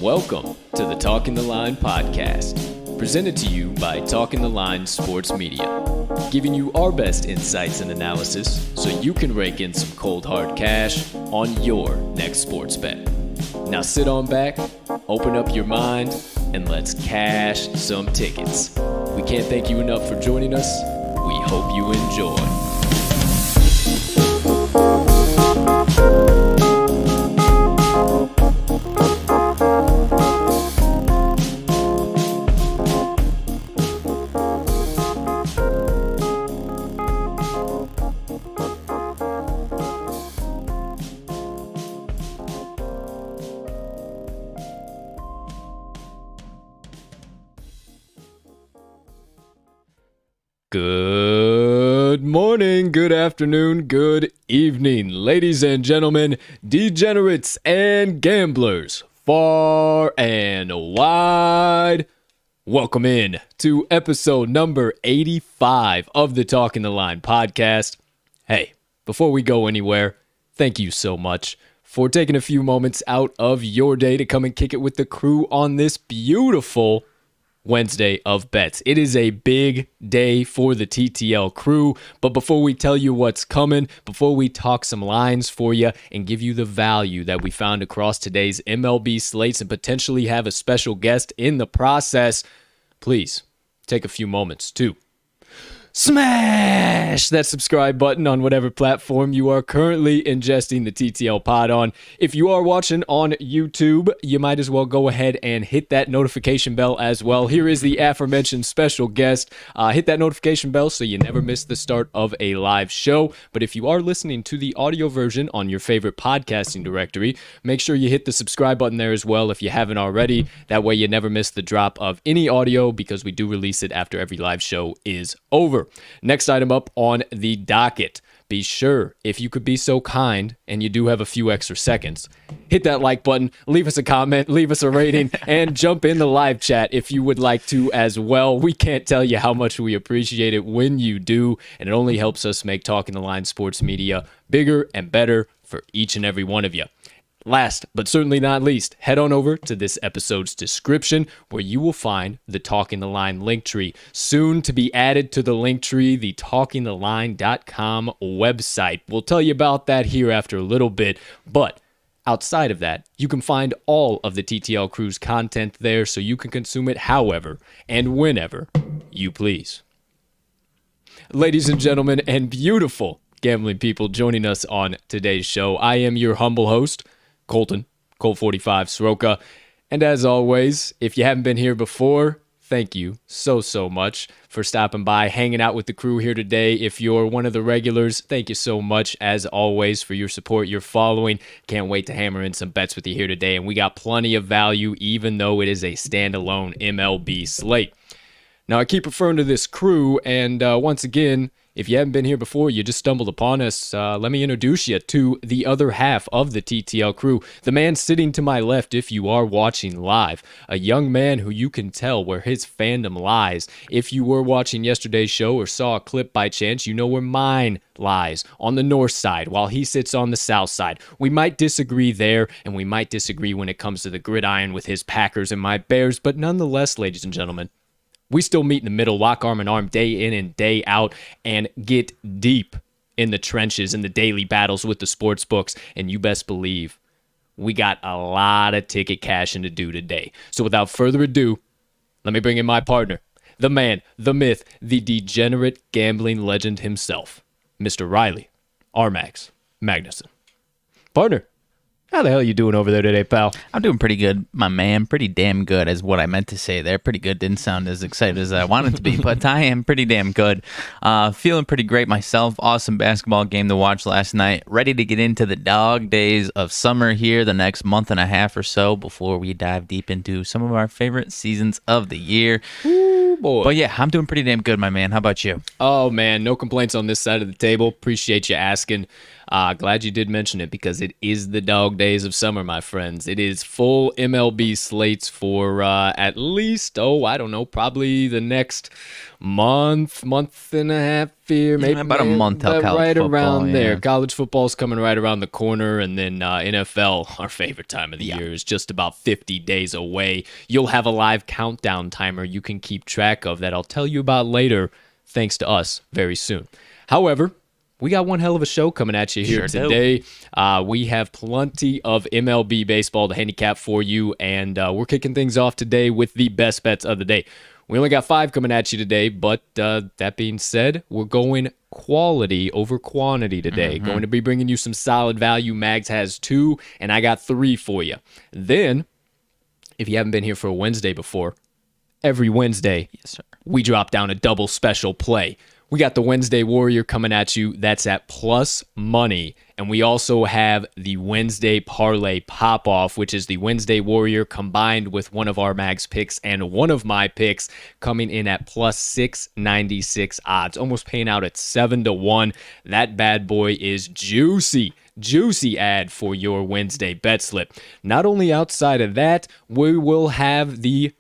Welcome to the Talking the Line podcast, presented to you by Talking the Line Sports Media, giving you our best insights and analysis so you can rake in some cold hard cash on your next sports bet. Now sit on back, open up your mind, and let's cash some tickets. We can't thank you enough for joining us. We hope you enjoy. Good morning, good afternoon, good evening, ladies and gentlemen, degenerates and gamblers, far and wide. Welcome in to episode number 85 of the Talking the Line podcast. Hey, before we go anywhere, thank you so much for taking a few moments out of your day to come and kick it with the crew on this beautiful Wednesday of bets. It is a big day for the TTL crew, but before we tell you what's coming, before we talk some lines for you and give you the value that we found across today's MLB slates and potentially have a special guest in the process, please take a few moments to smash that subscribe button on whatever platform you are currently ingesting the TTL pod on. If you are watching on YouTube, you might as well go ahead and hit that notification bell as well. Here is the aforementioned special guest. Hit that notification bell so you never miss the start of a live show. But if you are listening to the audio version on your favorite podcasting directory, make sure you hit the subscribe button there as well if you haven't already. That way you never miss the drop of any audio because we do release it after every live show is over. Next item up on the docket. Be sure, if you could be so kind, and you do have a few extra seconds, hit that like button, leave us a comment, leave us a rating, and jump in the live chat if you would like to as well. We can't tell you how much we appreciate it when you do, and it only helps us make Talking the Line Sports Media bigger and better for each and every one of you. Last, but certainly not least, head on over to this episode's description where you will find the Talking the Line link tree. Soon to be added to the link tree, the talkingtheline.com website. We'll tell you about that here after a little bit, but outside of that, you can find all of the TTL Crew's content there so you can consume it however and whenever you please. Ladies and gentlemen, and beautiful gambling people joining us on today's show, I am your humble host, Colt 45 Soroka. And as always, if you haven't been here before, thank you so much for stopping by, hanging out with the crew here today. If you're one of the regulars, thank you so much, as always, for your support, your following. Can't wait to hammer in some bets with you here today. And we got plenty of value, even though it is a standalone MLB slate. Now, I keep referring to this crew, and once again, if you haven't been here before, you just stumbled upon us, let me introduce you to the other half of the TTL crew. The man sitting to my left, if you are watching live, a young man who you can tell where his fandom lies. If you were watching yesterday's show or saw a clip by chance, you know where mine lies, on the north side, while he sits on the south side. We might disagree there, and we might disagree when it comes to the gridiron with his Packers and my Bears, but nonetheless, ladies and gentlemen, we still meet in the middle, lock arm in arm, day in and day out, and get deep in the trenches and the daily battles with the sports books. And you best believe we got a lot of ticket cashing to do today. So without further ado, let me bring in my partner, the man, the myth, the degenerate gambling legend himself, Mr. Riley RMags Magnuson. Partner, how the hell are you doing over there today, pal? I'm doing pretty good, my man. Pretty damn good is what I meant to say there. Pretty good. Didn't sound as excited as I wanted to be, but I am pretty damn good. Feeling pretty great myself. Awesome basketball game to watch last night. Ready to get into the dog days of summer here the next month and a half or so before we dive deep into some of our favorite seasons of the year. Ooh, boy. But yeah, I'm doing pretty damn good, my man. How about you? Oh, man, no complaints on this side of the table. Appreciate you asking. Glad you did mention it because it is the dog days of summer, my friends. It is full MLB slates for at least, I don't know, probably the next month and a half here. Maybe about a month till college right football, around there. yeah. College football's coming right around the corner, and then NFL, our favorite time of the year, is just about 50 days away. You'll have a live countdown timer you can keep track of that I'll tell you about later, thanks to us very soon. However, we got one hell of a show coming at you here today. We have plenty of MLB baseball to handicap for you, and we're kicking things off today with the best bets of the day. We only got 5 coming at you today, but that being said, we're going quality over quantity today. Going to be bringing you some solid value. Mags has 2, and I got 3 for you. Then, if you haven't been here for a Wednesday before, every Wednesday, Yes, sir. we drop down a double special play. We got the Wednesday Warrior coming at you. That's at plus money. And we also have the Wednesday Parlay Pop-Off, which is the Wednesday Warrior combined with one of our Mags picks and one of my picks coming in at plus 696 odds, almost paying out at 7-1. That bad boy is juicy. Juicy ad for your Wednesday bet slip. Not only outside of that, we will have the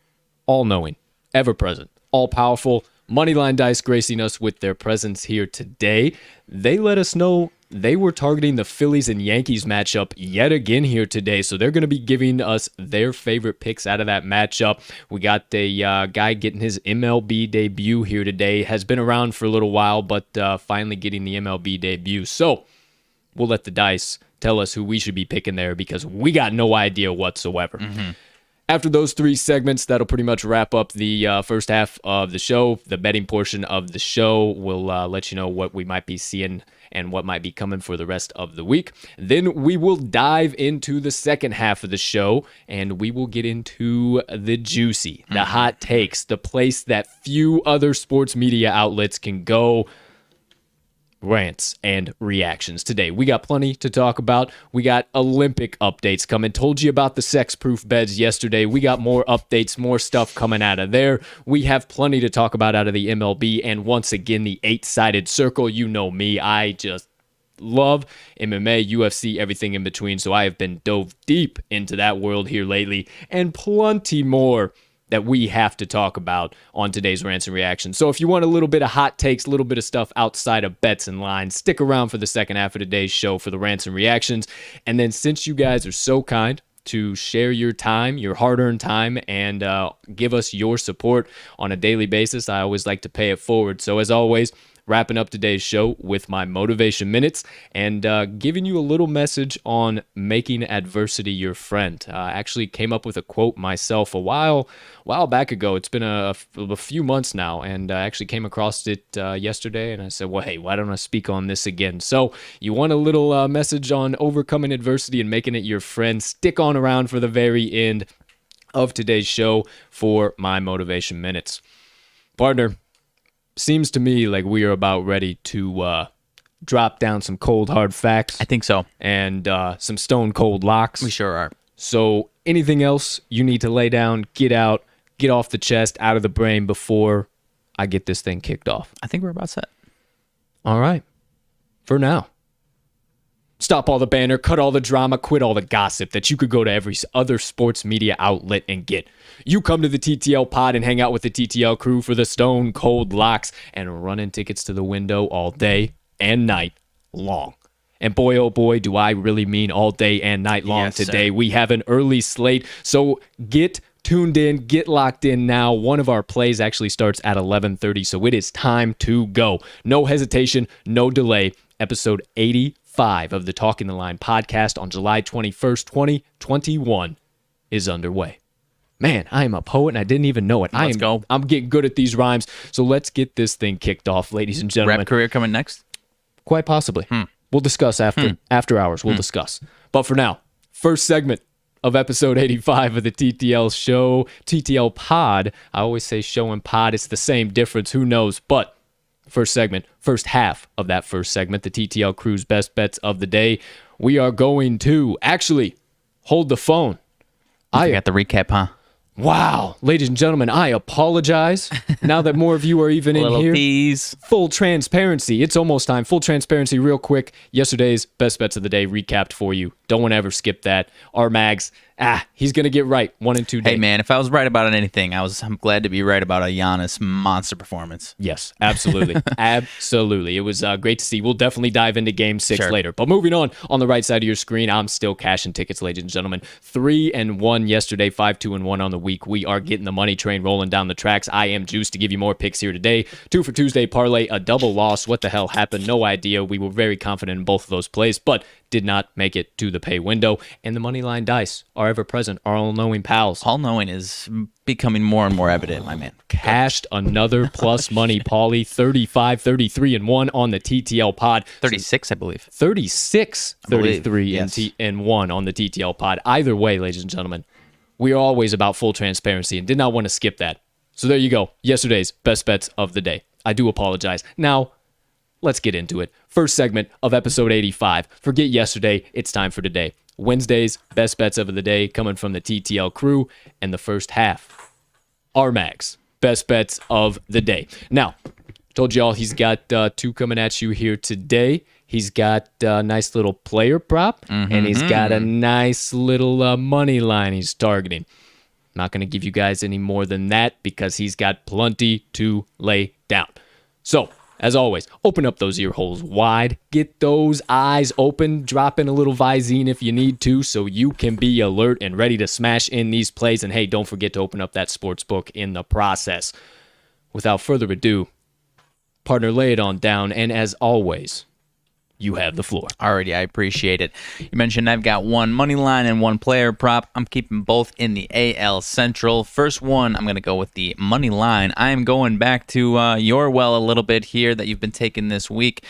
all-knowing, ever-present, all-powerful Moneyline Dice gracing us with their presence here today. They let us know they were targeting the Phillies and Yankees matchup yet again here today, so they're going to be giving us their favorite picks out of that matchup. We got a guy getting his MLB debut here today. Has been around for a little while, but finally getting the MLB debut. So we'll let the dice tell us who we should be picking there because we got no idea whatsoever. After those 3 segments, that'll pretty much wrap up the first half of the show. The betting portion of the show will let you know what we might be seeing and what might be coming for the rest of the week. Then we will dive into the second half of the show, and we will get into the juicy, the hot takes, the place that few other sports media outlets can go. Rants and reactions today. We got plenty to talk about. We got Olympic updates coming. Told you about the sex-proof beds yesterday. We got more updates, more stuff coming out of there. We have plenty to talk about out of the MLB. And once again, the 8-sided circle. You know me. I just love MMA, UFC, everything in between. So I have been dove deep into that world here lately. And plenty more that we have to talk about on today's Rants and Reactions. So if you want a little bit of hot takes, a little bit of stuff outside of bets and lines, stick around for the second half of today's show for the Rants and Reactions. And then since you guys are so kind to share your time, your hard-earned time, and give us your support on a daily basis, I always like to pay it forward. So as always, wrapping up today's show with my motivation minutes and giving you a little message on making adversity your friend. I actually came up with a quote myself a while back ago. It's been a few months now, and I actually came across it yesterday, and I said, well, hey, why don't I speak on this again? So you want a little message on overcoming adversity and making it your friend? Stick on around for the very end of today's show for my motivation minutes. Partner, seems to me like we are about ready to drop down some cold, hard facts. I think so. And some stone cold locks. We sure are. So anything else you need to lay down, get out, get off the chest, out of the brain before I get this thing kicked off? I think we're about set. All right. For now. Stop all the banner, cut all the drama, quit all the gossip that you could go to every other sports media outlet and get. You come to the TTL Pod and hang out with the TTL crew for the stone cold locks and running tickets to the window all day and night long. And boy, oh boy, do I really mean all day and night long today. We have an early slate, so get tuned in, get locked in now. One of our plays actually starts at 11:30, so it is time to go. No hesitation, no delay. Episode 85 of the Talking the Line podcast on July 21st, 2021 is underway. Man, I am a poet and I didn't even know it. Let's go. I'm getting good at these rhymes, so let's get this thing kicked off, ladies and gentlemen. Rap career coming next? Quite possibly. We'll discuss after hours. We'll discuss. But for now, first segment of episode 85 of the TTL show, TTL Pod. I always say show and pod. It's the same difference. Who knows? But first segment, first half of that first segment, the TTL crew's best bets of the day. We are going to actually hold the phone. I got the recap, huh? Wow, ladies and gentlemen, I apologize. Now that more of you are even in Little here, tease. full transparency. It's almost time. Full transparency, real quick. Yesterday's best bets of the day recapped for you. Don't want to ever skip that. RMags, he's gonna get right 1 and 2 days. Hey man, if I was right about anything, I'm glad to be right about a Giannis monster performance. Yes, absolutely. Absolutely. It was great to see. We'll definitely dive into game 6 Sure. later. But moving on the right side of your screen, I'm still cashing tickets, ladies and gentlemen. 3-1 yesterday, 5-2-1 on the week. We are getting the money train rolling down the tracks. I am juiced to give you more picks here today. 2 for Tuesday parlay, a double loss. What the hell happened? No idea. We were very confident in both of those plays, but did not make it to the pay window. And the Moneyline Dice, our ever-present, our all-knowing pals. All-knowing is becoming more and more evident, my man. Cashed another plus money, Paulie. 35, 33-1 on the TTL Pod. 36, I believe. 36, I believe, 33 yes. and 1 on the TTL Pod. Either way, ladies and gentlemen, we are always about full transparency and did not want to skip that. So there you go. Yesterday's best bets of the day. I do apologize. Now, let's get into it. First segment of episode 85. Forget yesterday. It's time for today. Wednesday's best bets of the day coming from the TTL crew and the first half. RMags, best bets of the day. Now, told y'all he's got 2 coming at you here today. He's got a nice little player prop, and he's got a nice little money line he's targeting. Not going to give you guys any more than that because he's got plenty to lay down. So, as always, open up those ear holes wide. Get those eyes open. Drop in a little Visine if you need to so you can be alert and ready to smash in these plays. And hey, don't forget to open up that sports book in the process. Without further ado, partner, lay it on down. And as always, you have the floor. Alrighty, I appreciate it. You mentioned I've got 1 money line and 1 player prop. I'm keeping both in the AL Central. First one, I'm going to go with the money line. I am going back to your well a little bit here that you've been taking this week.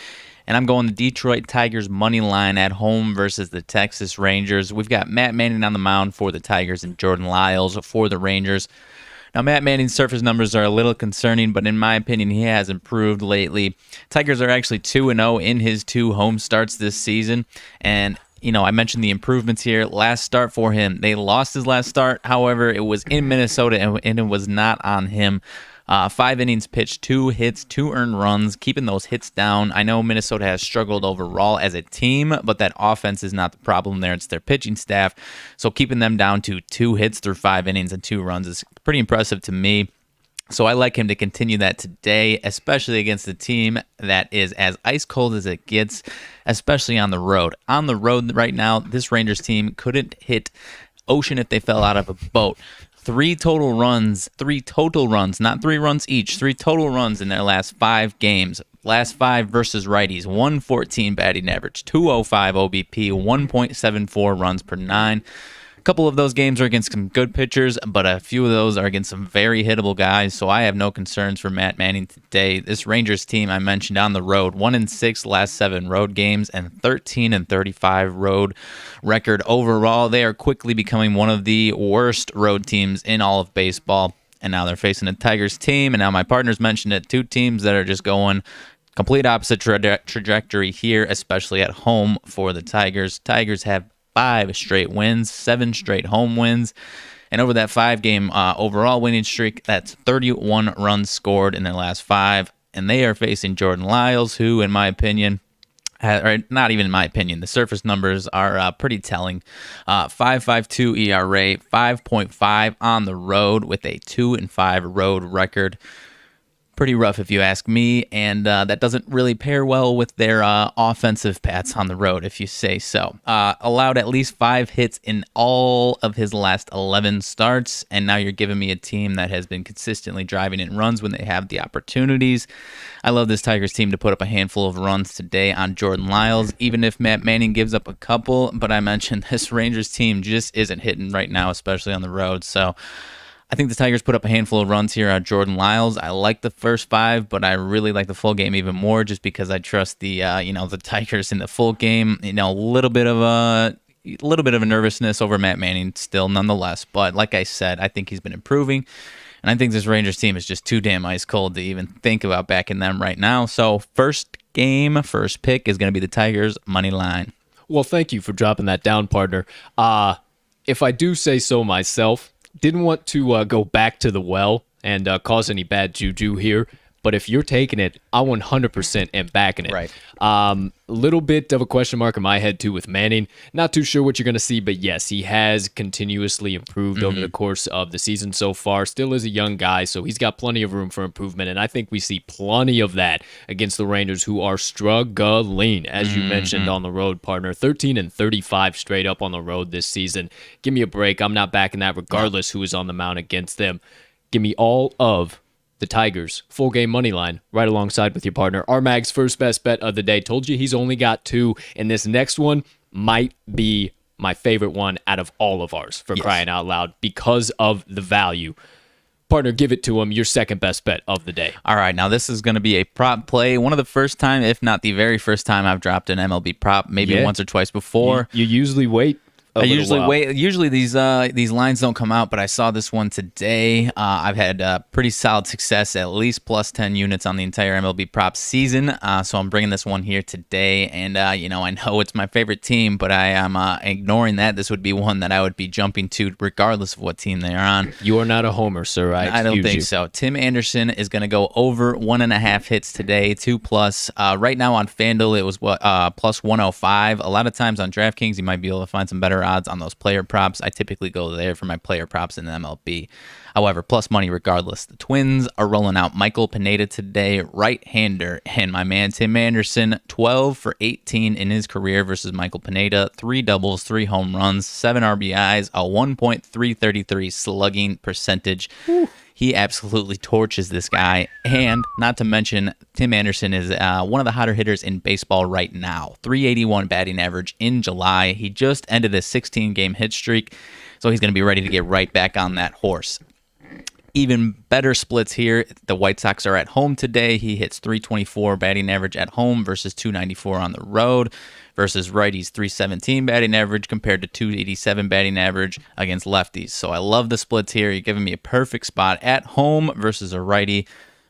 And I'm going the Detroit Tigers money line at home versus the Texas Rangers. We've got Matt Manning on the mound for the Tigers and Jordan Lyles for the Rangers. Now, Matt Manning's surface numbers are a little concerning, but in my opinion, he has improved lately. Tigers are actually 2-0 in his 2 home starts this season, and I mentioned the improvements here. Last start for him, they lost his last start. However, it was in Minnesota, and it was not on him. 5 innings pitched, 2 hits, 2 earned runs, keeping those hits down. I know Minnesota has struggled overall as a team, but that offense is not the problem there. It's their pitching staff. So keeping them down to 2 hits through 5 innings and 2 runs is pretty impressive to me. So I like him to continue that today, especially against a team that is as ice cold as it gets, especially on the road. On the road right now, this Rangers team couldn't hit ocean if they fell out of a boat. 3 total runs, not 3 runs each, 3 total runs in their last 5 games. Last 5 versus righties, 114 batting average, 205 OBP, 1.74 runs per 9. A couple of those games are against some good pitchers, but a few of those are against some very hittable guys, so I have no concerns for Matt Manning today. This Rangers team I mentioned on the road, 1-6 last 7 road games and 13-35 road record overall. They are quickly becoming one of the worst road teams in all of baseball, and now they're facing a Tigers team, and now my partners mentioned it, 2 teams that are just going complete opposite trajectory here, especially at home for the Tigers. Tigers have 5 straight wins, 7 straight home wins. And over that 5-game overall winning streak, that's 31 runs scored in their last 5. And they are facing Jordan Lyles, who, in my opinion, or not even in my opinion, the surface numbers are pretty telling. 5.52 ERA, 5.5 on the road with a 2-5 road record. Pretty rough if you ask me, and that doesn't really pair well with their offensive pats on the road, if you say so. Allowed at least 5 hits in all of his last 11 starts, and now you're giving me a team that has been consistently driving in runs when they have the opportunities. I love this Tigers team to put up a handful of runs today on Jordan Lyles, even if Matt Manning gives up a couple, but I mentioned this Rangers team just isn't hitting right now, especially on the road, so I think the Tigers put up a handful of runs here on Jordan Lyles. I like the first 5, but I really like the full game even more just because I trust the the Tigers in the full game. A little bit of a nervousness over Matt Manning still nonetheless. But like I said, I think he's been improving. And I think this Rangers team is just too damn ice cold to even think about backing them right now. So first pick is going to be the Tigers money line. Well, thank you for dropping that down, partner. If I do say so myself, didn't want to go back to the well and cause any bad juju here. But if you're taking it, I 100% am backing it. Right. Little bit of a question mark in my head, too, with Manning. Not too sure what you're going to see, but yes, he has continuously improved over the course of the season so far. Still is a young guy, so he's got plenty of room for improvement, and I think we see plenty of that against the Rangers, who are struggling, as you mentioned, on the road, partner. 13-35 straight up on the road this season. Give me a break. I'm not backing that regardless who is on the mound against them. Give me all of the Tigers, full game money line, right alongside with your partner. RMags, first best bet of the day. Told you he's only got 2, and this next one might be my favorite one out of all of ours, for crying out loud, because of the value. Partner, give it to him, your second best bet of the day. All right, now this is going to be a prop play. One of the first time, if not the very first time I've dropped an MLB prop, maybe once or twice before. You usually wait. I usually wait. Usually these lines don't come out, but I saw this one today. I've had pretty solid success, at least plus 10 units on the entire MLB prop season. So I'm bringing this one here today, and I know it's my favorite team, but I am ignoring that. This would be one that I would be jumping to regardless of what team they are on. You are not a homer, sir. I don't think so. Tim Anderson is going to go over 1.5 hits today, 2+. Right now on FanDuel, it was plus 105. A lot of times on DraftKings, you might be able to find some better odds on those player props. I typically go there for my player props in the MLB. However, plus money regardless. The Twins are rolling out Michael Pineda today, right-hander, and my man Tim Anderson, 12 for 18 in his career versus Michael Pineda, 3 doubles, 3 home runs, 7 RBIs, a 1.333 slugging percentage. Whew. He absolutely torches this guy. And not to mention, Tim Anderson is one of the hotter hitters in baseball right now. 381 batting average in July. He just ended a 16-game hit streak, so he's going to be ready to get right back on that horse. Even better splits here. The White Sox are at home today. He hits 324 batting average at home versus 294 on the road. Versus righties, 317 batting average compared to 287 batting average against lefties. So I love the splits here. You're giving me a perfect spot at home versus a righty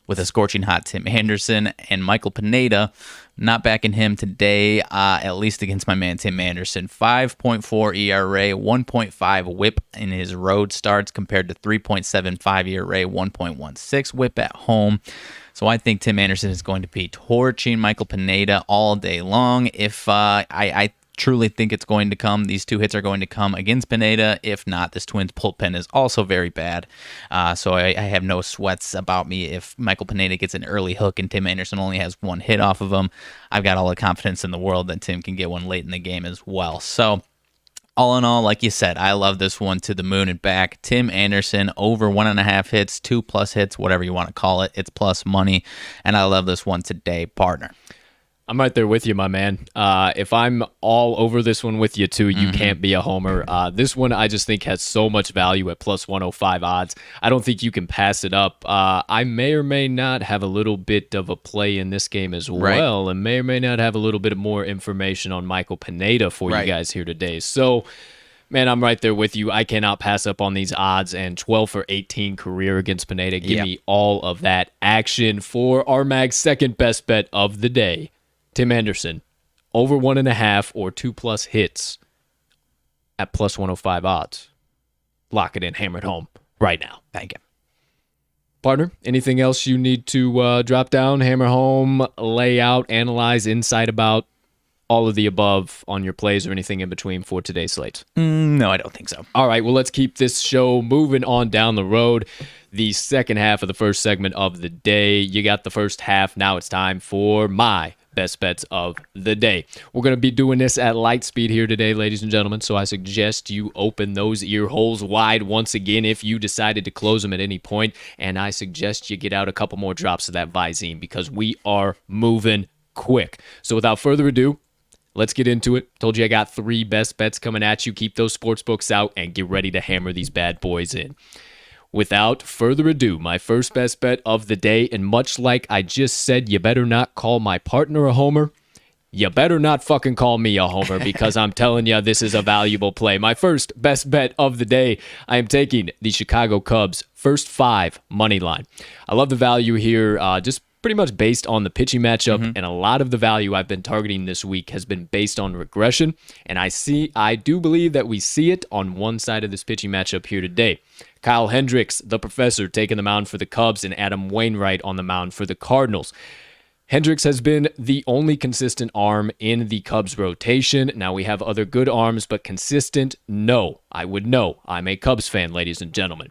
with a scorching hot Tim Anderson and Michael Pineda. Not backing him today, at least against my man Tim Anderson. 5.4 ERA, 1.5 whip in his road starts compared to 3.75 ERA, 1.16 whip at home. So I think Tim Anderson is going to be torching Michael Pineda all day long. If I truly think it's going to come, these 2 hits are going to come against Pineda. If not, this Twins bullpen is also very bad. So I have no sweats about me if Michael Pineda gets an early hook and Tim Anderson only has 1 hit off of him. I've got all the confidence in the world that Tim can get one late in the game as well. So all in all, like you said, I love this one to the moon and back. Tim Anderson over 1.5 hits, 2+ hits, whatever you want to call it. It's plus money, and I love this one today, partner. I'm right there with you, my man. If I'm all over this one with you, too, you can't be a homer. This one I just think has so much value at plus 105 odds. I don't think you can pass it up. I may or may not have a little bit of a play in this game as well, and may or may not have a little bit more information on Michael Pineda for you guys here today. So, man, I'm right there with you. I cannot pass up on these odds, and 12 for 18 career against Pineda. Give me all of that action for RMag's second best bet of the day. Tim Anderson, over 1.5 or 2+ hits at plus 105 odds. Lock it in, hammer it home right now. Thank you. Partner, anything else you need to drop down, hammer home, lay out, analyze, insight about all of the above on your plays or anything in between for today's slate? No, I don't think so. All right, well, let's keep this show moving on down the road. The second half of the first segment of the day. You got the first half. Now it's time for my best bets of the day. We're going to be doing this at light speed here today, ladies and gentlemen, so I suggest you open those ear holes wide once again if you decided to close them at any point, and I suggest you get out a couple more drops of that Visine because we are moving quick. So without further ado, let's get into it. Told you I got 3 best bets coming at you. Keep those sportsbooks out and get ready to hammer these bad boys in. Without further ado, my first best bet of the day, and much like I just said, you better not call my partner a homer. You better not fucking call me a homer because I'm telling you this is a valuable play. My first best bet of the day, I am taking the Chicago Cubs first 5 money line. I love the value here. Just pretty much based on the pitching matchup, and a lot of the value I've been targeting this week has been based on regression, and I do believe that we see it on one side of this pitching matchup here today. Kyle Hendricks, the professor, taking the mound for the Cubs, and Adam Wainwright on the mound for the Cardinals. Hendricks has been the only consistent arm in the Cubs rotation. Now we have other good arms, but consistent, no. I would know. I'm a Cubs fan, ladies and gentlemen.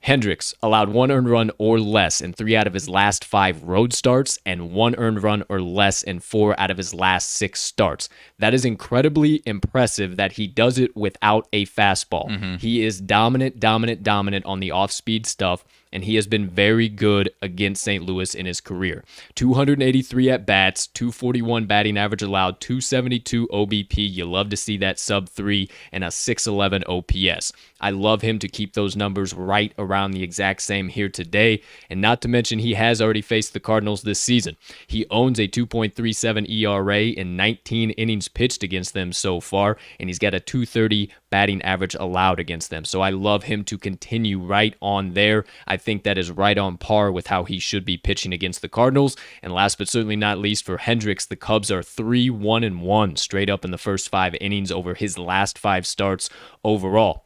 Hendricks allowed 1 earned run or less in 3 out of his last 5 road starts and 1 earned run or less in 4 out of his last 6 starts. That is incredibly impressive that he does it without a fastball. He is dominant on the off-speed stuff, and he has been very good against St. Louis in his career. 283 at-bats, 241 batting average allowed, 272 OBP. You love to see that sub-3 and a 611 OPS. I love him to keep those numbers right around the exact same here today, and not to mention he has already faced the Cardinals this season. He owns a 2.37 ERA in 19 innings pitched against them so far, and he's got a 230 batting average allowed against them. So I love him to continue right on there. I think that is right on par with how he should be pitching against the Cardinals. And last but certainly not least, for Hendricks, the Cubs are 3-1-1 straight up in the first 5 innings over his last 5 starts overall.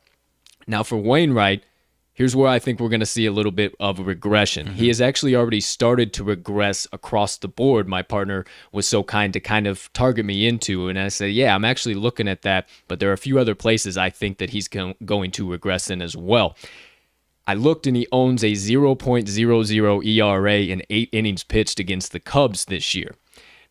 Now for Wainwright, here's where I think we're going to see a little bit of regression. He has actually already started to regress across the board. My partner was so kind to kind of target me into, and I said, yeah, I'm actually looking at that, but there are a few other places I think that he's going to regress in as well. I looked, and he owns a 0.00 ERA in 8 innings pitched against the Cubs this year.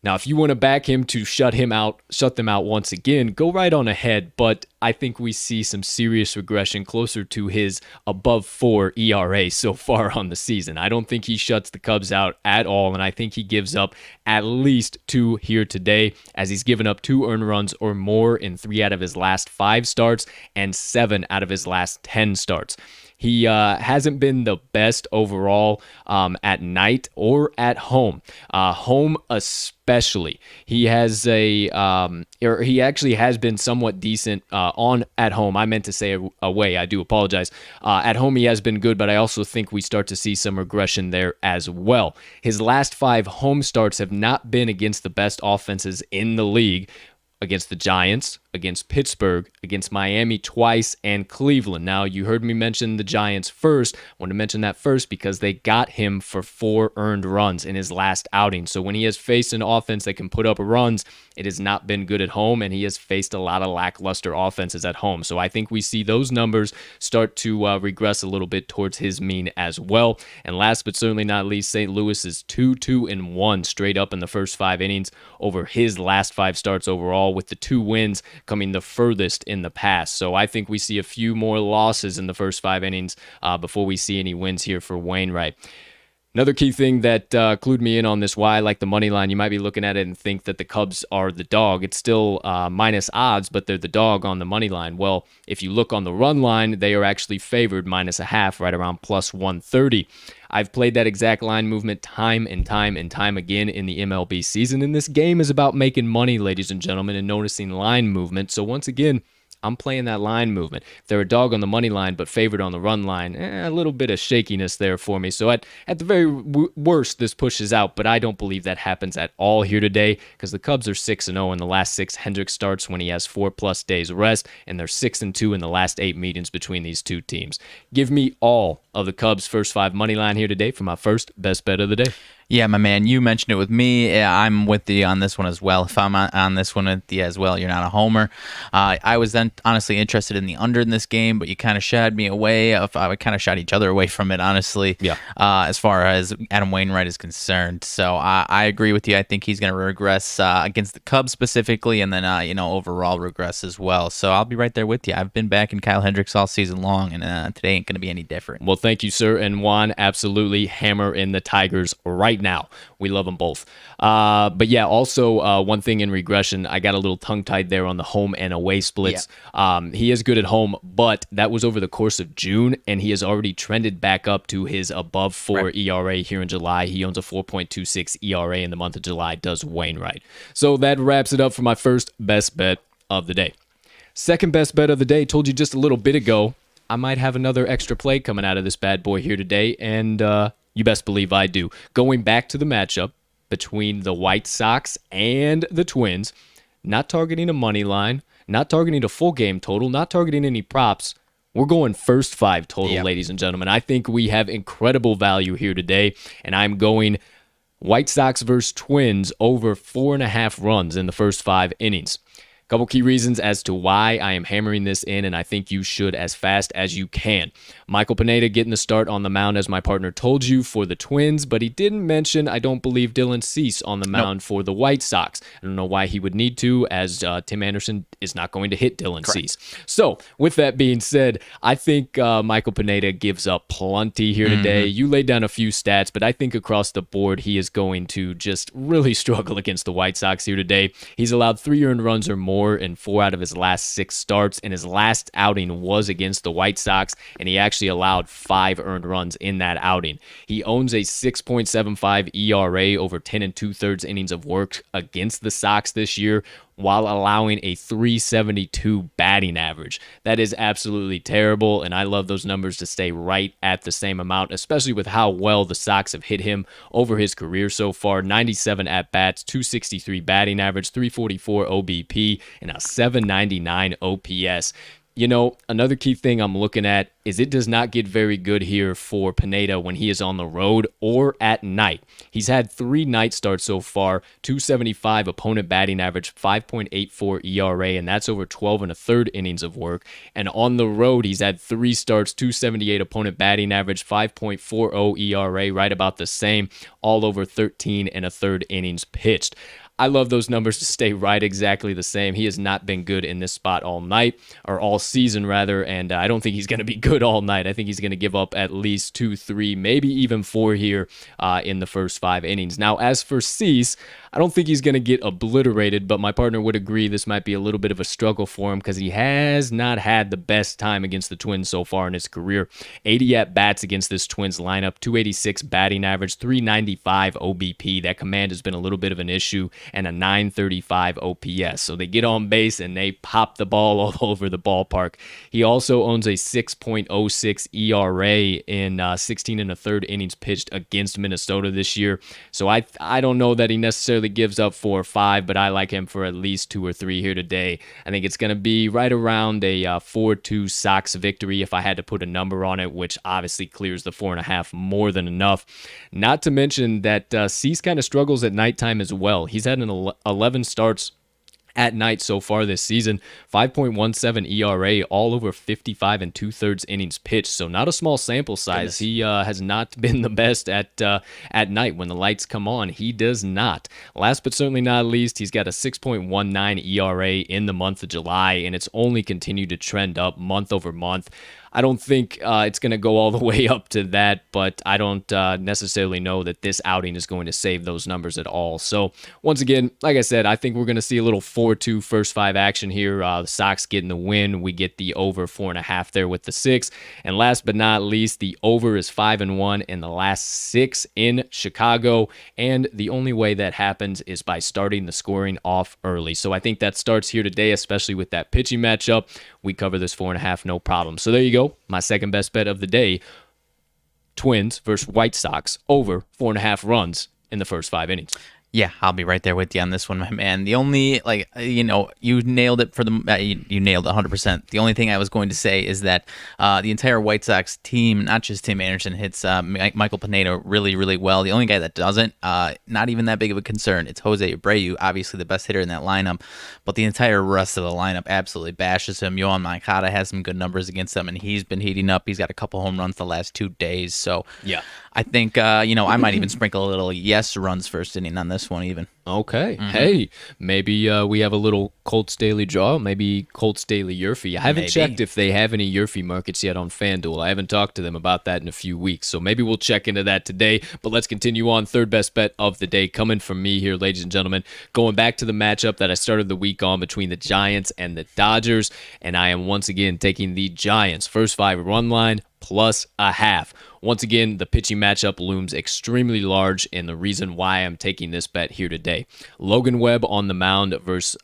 Now, if you want to back him to shut them out once again, go right on ahead, but I think we see some serious regression closer to his above 4 ERA so far on the season. I don't think he shuts the Cubs out at all, and I think he gives up at least 2 here today, as he's given up 2 earned runs or more in 3 out of his last 5 starts and 7 out of his last 10 starts. He hasn't been the best overall at night or at home. Home especially. He has he actually has been somewhat decent at home. I meant to say away. I do apologize. At home he has been good, but I also think we start to see some regression there as well. His last 5 home starts have not been against the best offenses in the league. Against the Giants, against Pittsburgh, against Miami twice, and Cleveland. Now, you heard me mention the Giants first. I want to mention that first because they got him for 4 earned runs in his last outing. So when he has faced an offense that can put up runs, it has not been good at home, and he has faced a lot of lackluster offenses at home. So I think we see those numbers start to regress a little bit towards his mean as well. And last but certainly not least, St. Louis is 2-2-1 straight up in the first 5 innings over his last 5 starts overall, with the 2 wins coming the furthest in the past. So I think we see a few more losses in the first 5 innings before we see any wins here for Wainwright. Another key thing that clued me in on this, why I like the money line, you might be looking at it and think that the Cubs are the dog. It's still minus odds, but they're the dog on the money line. Well, if you look on the run line, they are actually favored -0.5, right around plus 130. I've played that exact line movement time and time again in the MLB season, and this game is about making money, ladies and gentlemen, and noticing line movement. So once again, I'm playing that line movement. If they're a dog on the money line but favored on the run line, a little bit of shakiness there for me. So at the very worst, this pushes out, but I don't believe that happens at all here today because the Cubs are 6-0 in the last 6 Hendricks starts when he has 4+ days rest, and they're 6-2 in the last 8 meetings between these two teams. Give me all of the Cubs' first 5 money line here today for my first best bet of the day. Yeah, my man, you mentioned it with me. I'm with you on this one as well. If I'm on this one with you as well, you're not a homer. I was then honestly interested in the under in this game, but you kind of shied me away. I kind of shied each other away from it, honestly, as far as Adam Wainwright is concerned. So I agree with you. I think he's going to regress against the Cubs specifically, and then, overall regress as well. So I'll be right there with you. I've been backing Kyle Hendricks all season long, and today ain't going to be any different. Well, thank you, sir. And Juan, absolutely hammer in the Tigers right now. We love them both. But yeah, also one thing in regression, I got a little tongue-tied there on the home and away splits. Yeah. He is good at home, but that was over the course of June, and he has already trended back up to his above 4 ERA here in July. He owns a 4.26 ERA in the month of July, does Wainwright. So that wraps it up for my first best bet of the day. Second best bet of the day, told you just a little bit ago, I might have another extra play coming out of this bad boy here today, and You best believe I do. Going back to the matchup between the White Sox and the Twins, not targeting a money line, not targeting a full game total, not targeting any props. We're going first 5 total, ladies and gentlemen. I think we have incredible value here today, and I'm going White Sox versus Twins over 4.5 runs in the first 5 innings. Couple key reasons as to why I am hammering this in, and I think you should as fast as you can. Michael Pineda getting the start on the mound, as my partner told you, for the Twins, but he didn't mention, I don't believe, Dylan Cease on the mound for the White Sox. I don't know why he would need to, as Tim Anderson is not going to hit Dylan Cease. So, with that being said, I think Michael Pineda gives up plenty here today. You laid down a few stats, but I think across the board, he is going to just really struggle against the White Sox here today. He's allowed 3 earned runs or more in 4 out of his last 6 starts, and his last outing was against the White Sox, and he actually allowed 5 earned runs in that outing. He owns a 6.75 ERA over 10 2/3 innings of work against the Sox this year, while allowing a 372 batting average. That is absolutely terrible, and I love those numbers to stay right at the same amount, especially with how well the Sox have hit him over his career so far. 97 at-bats, 263 batting average, 344 OBP, and a 799 OPS. You know, another key thing I'm looking at is it does not get very good here for Pineda when he is on the road or at night. He's had 3 night starts so far, 275 opponent batting average, 5.84 ERA, and that's over 12 1/3 innings of work. And on the road, he's had 3 starts, 278 opponent batting average, 5.40 ERA, right about the same, all over 13 1/3 innings pitched. I love those numbers to stay right exactly the same. He has not been good in this spot all night, or all season rather, and I don't think he's going to be good all night. I think he's going to give up at least 2, 3, maybe even 4 here in the first 5 innings. Now, as for Cease, I don't think he's going to get obliterated, but my partner would agree this might be a little bit of a struggle for him because he has not had the best time against the Twins so far in his career. 80 at-bats against this Twins lineup, 286 batting average, 395 OBP. That command has been a little bit of an issue, and a 935 OPS. So they get on base and they pop the ball all over the ballpark. He also owns a 6.06 ERA in 16 1/3 innings pitched against Minnesota this year. So I don't know that he necessarily gives up 4 or 5, but I like him for at least 2 or 3 here today. I think it's going to be right around a 4-2 Sox victory if I had to put a number on it, which obviously clears the 4.5 more than enough. Not to mention that Cease kind of struggles at nighttime as well. He's had an 11 starts at night so far this season, 5.17 ERA, all over 55 2/3 innings pitched. So not a small sample size. He has not been the best at night when the lights come on. He does not. Last but certainly not least, he's got a 6.19 ERA in the month of July, and it's only continued to trend up month over month. I don't think it's going to go all the way up to that, but I don't necessarily know that this outing is going to save those numbers at all. So, once again, like I said, I think we're going to see a little 4-2 first 5 action here. The Sox getting the win. We get the over 4.5 there with the 6. And last but not least, the over is 5-1 in the last 6 in Chicago. And the only way that happens is by starting the scoring off early. So, I think that starts here today, especially with that pitching matchup. We cover this 4.5, no problem. So, there you go. My second best bet of the day, Twins versus White Sox, over 4.5 runs in the first 5 innings. Yeah, I'll be right there with you on this one, my man. The only, you nailed it for the, you nailed it 100%. The only thing I was going to say is that the entire White Sox team, not just Tim Anderson, hits Michael Pineda really, really well. The only guy that doesn't, not even that big of a concern, it's Jose Abreu, obviously the best hitter in that lineup, but the entire rest of the lineup absolutely bashes him. Yohan Moncada has some good numbers against them, and he's been heating up. He's got a couple home runs the last 2 days, so yeah, I think, I might even sprinkle a little yes runs first inning on this one even. Okay. Hey, maybe we have a little Colts Daily draw. Maybe Colts Daily Yurfie. I haven't checked if they have any Yurfie markets yet on FanDuel. I haven't talked to them about that in a few weeks, so maybe we'll check into that today. But let's continue on. Third best bet of the day coming from me here, ladies and gentlemen. Going back to the matchup that I started the week on between the Giants and the Dodgers, and I am once again taking the Giants. First 5 run line plus a half. once again, the pitching matchup looms extremely large, and the reason why I'm taking this bet here today. Logan Webb on the mound versus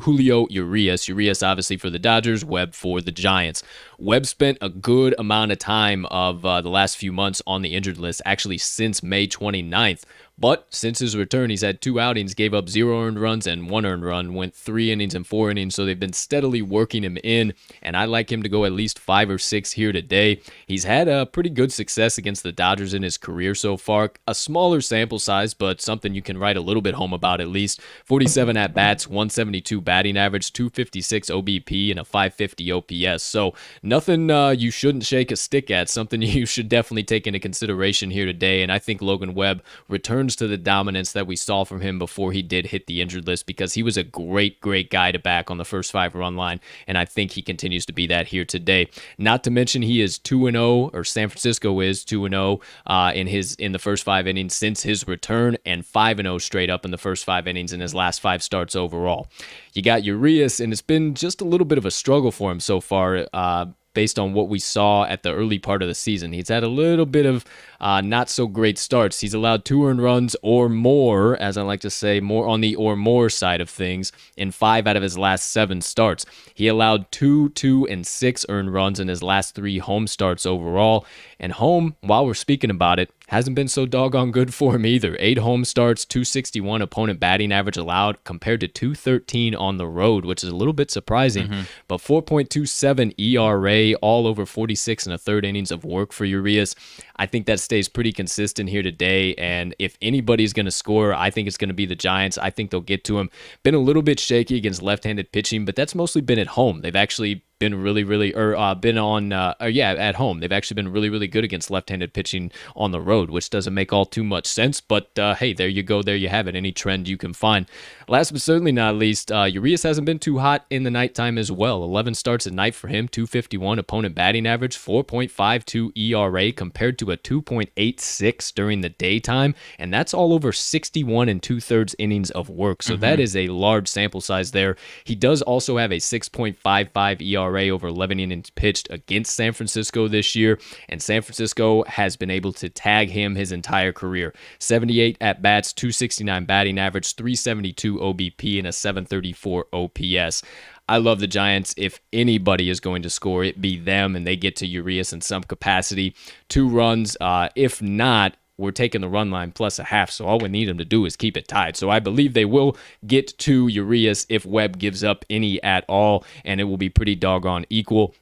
Julio Urias. Urias obviously for the Dodgers, Webb for the Giants. Webb spent a good amount of time of the last few months on the injured list, actually since May 29th. But since his return, he's had 2 outings, gave up 0 earned runs and 1 earned run, went 3 innings and 4 innings, so they've been steadily working him in, and I like him to go at least 5 or 6 here today. He's had a pretty good success against the Dodgers in his career so far. A smaller sample size, but something you can write a little bit home about at least. 47 at-bats, 172 batting average, 256 OBP, and a 550 OPS. So nothing you shouldn't shake a stick at, something you should definitely take into consideration here today, and I think Logan Webb returns to the dominance that we saw from him before he did hit the injured list, because he was a great guy to back on the first 5 run line, and I think he continues to be that here today. Not to mention he is 2-0, or San Francisco is 2-0 in the first 5 innings since his return, and 5-0 straight up in the first 5 innings in his last 5 starts overall. You got Urias, and it's been just a little bit of a struggle for him so far, based on what we saw at the early part of the season. He's had a little bit of not so great starts. He's allowed 2 earned runs or more, as I like to say, more on the or more side of things, in 5 out of his last 7 starts. He allowed 2, 2, and 6 earned runs in his last 3 home starts overall. And home, while we're speaking about it, hasn't been so doggone good for him either. 8 home starts, 261 opponent batting average allowed, compared to 213 on the road, which is a little bit surprising. But 4.27 ERA, all over 46 and a third innings of work for Urias. I think that stays pretty consistent here today, and if anybody's going to score, I think it's going to be the Giants. I think they'll get to him. Been a little bit shaky against left-handed pitching, but that's mostly been at home. They've actually been at home. They've actually been really good against left-handed pitching on the road, which doesn't make all too much sense, but hey, there you go. There you have it. Any trend you can find. Last but certainly not least, Urias hasn't been too hot in the nighttime as well. 11 starts at night for him, 251 opponent batting average, 4.52 ERA compared to a 2.86 during the daytime, and that's all over 61 and 2/3 innings of work. So that is a large sample size there. He does also have a 6.55 ERA over 11 innings pitched against San Francisco this year, and San Francisco has been able to tag him his entire career. 78 at-bats, 269 batting average, 372 OBP, and a 734 OPS. I love the Giants. If anybody is going to score, it be them, and they get to Urias in some capacity. 2 runs. If not, we're taking the run line plus a half, so all we need them to do is keep it tied. So I believe they will get to Urias if Webb gives up any at all, and it will be pretty doggone equal.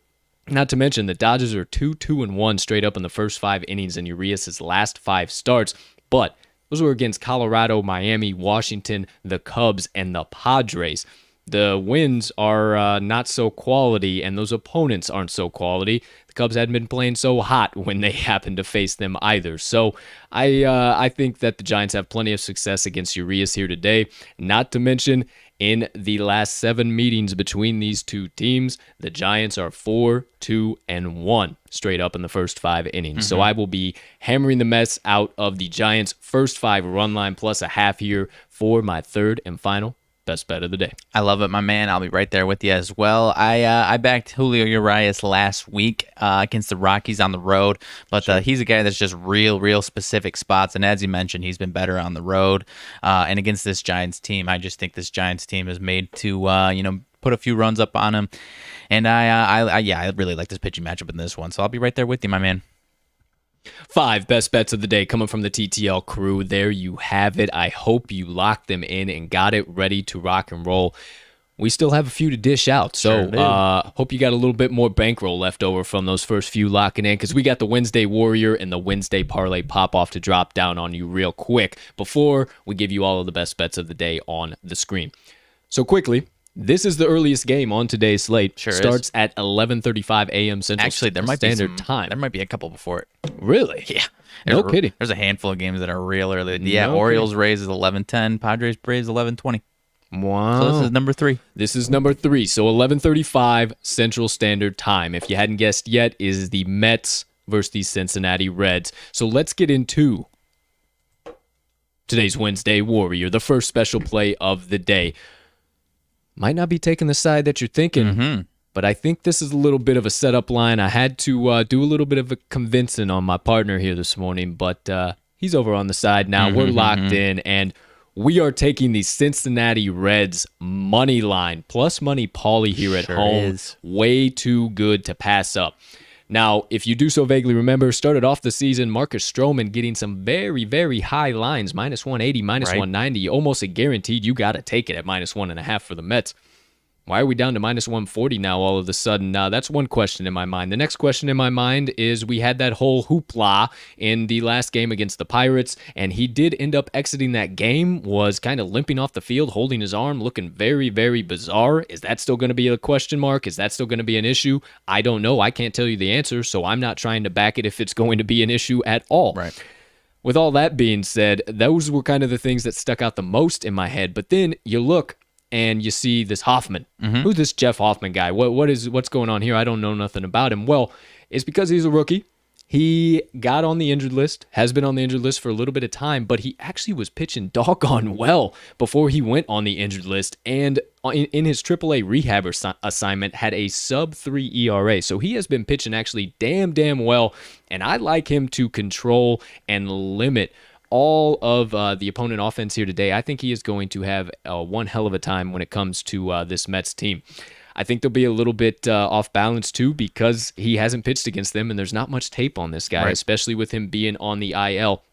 Not to mention the Dodgers are 2-2-1 straight up in the first 5 innings in Urias' last 5 starts, but those were against Colorado, Miami, Washington, the Cubs, and the Padres. The wins are not so quality, and those opponents aren't so quality. The Cubs hadn't been playing so hot when they happened to face them either. So I think that the Giants have plenty of success against Urias here today. Not to mention, in the last 7 meetings between these two teams, the Giants are 4-2-1 straight up in the first 5 innings. So I will be hammering the mess out of the Giants' first 5 run line plus a half here for my third and final best bet of the day. I love it, my man. I'll be right there with you as well. I backed Julio Urias last week against the Rockies on the road, but he's a guy that's just real specific spots, and as you mentioned, he's been better on the road. And against this Giants team, I just think this Giants team is made to put a few runs up on him, and I really like this pitching matchup in this one. So I'll be right there with you, my man. 5 best bets of the day coming from the TTL crew. There you have it. I hope you locked them in and got it ready to rock and roll. We still have a few to dish out, so hope you got a little bit more bankroll left over from those first few locking in, because we got the Wednesday Warrior and the Wednesday Parlay Pop-Off to drop down on you real quick before we give you all of the best bets of the day on the screen. So quickly, this is the earliest game on today's slate. Starts at 11:35 a.m. Central Actually, there might Standard be Time. There might be a couple before it. Really? Yeah. No kidding. There's a handful of games that are real early. Yeah, Orioles Rays is 11:10. Padres Braves 11:20. Wow. So this is number 3. This is number 3. So 11:35 Central Standard Time. If you hadn't guessed yet, is the Mets versus the Cincinnati Reds. So let's get into today's Wednesday Warrior, the first special play of the day. Might not be taking the side that you're thinking. But I think this is a little bit of a setup line. I had to do a little bit of a convincing on my partner here this morning, but he's over on the side now. We're locked in, and we are taking the Cincinnati Reds money line, plus money Pauly here at home. Way too good to pass up. Now, if you do so vaguely remember, started off the season, Marcus Stroman getting some very, very high lines, minus 180, minus 190, almost a guaranteed you got to take it at minus 1.5 for the Mets. Why are we down to minus 140 now all of a sudden? That's one question in my mind. The next question in my mind is we had that whole hoopla in the last game against the Pirates, and he did end up exiting that game, was kind of limping off the field, holding his arm, looking very, very bizarre. Is that still going to be a question mark? Is that still going to be an issue? I don't know. I can't tell you the answer, so I'm not trying to back it if it's going to be an issue at all. Right. With all that being said, those were kind of the things that stuck out the most in my head. But then you look and you see this Hoffman. Who's this Jeff Hoffman guy? What's going on here? I don't know nothing about him. Well, it's because he's a rookie. He got on the injured list, has been on the injured list for a little bit of time, but he actually was pitching doggone well before he went on the injured list. And in his AAA rehab assignment, had a sub-3 ERA. So he has been pitching actually damn well. And I like him to control and limit all of the opponent offense here today. I think he is going to have one hell of a time when it comes to this Mets team. I think they'll be a little bit off balance too because he hasn't pitched against them and there's not much tape on this guy, especially with him being on the IL.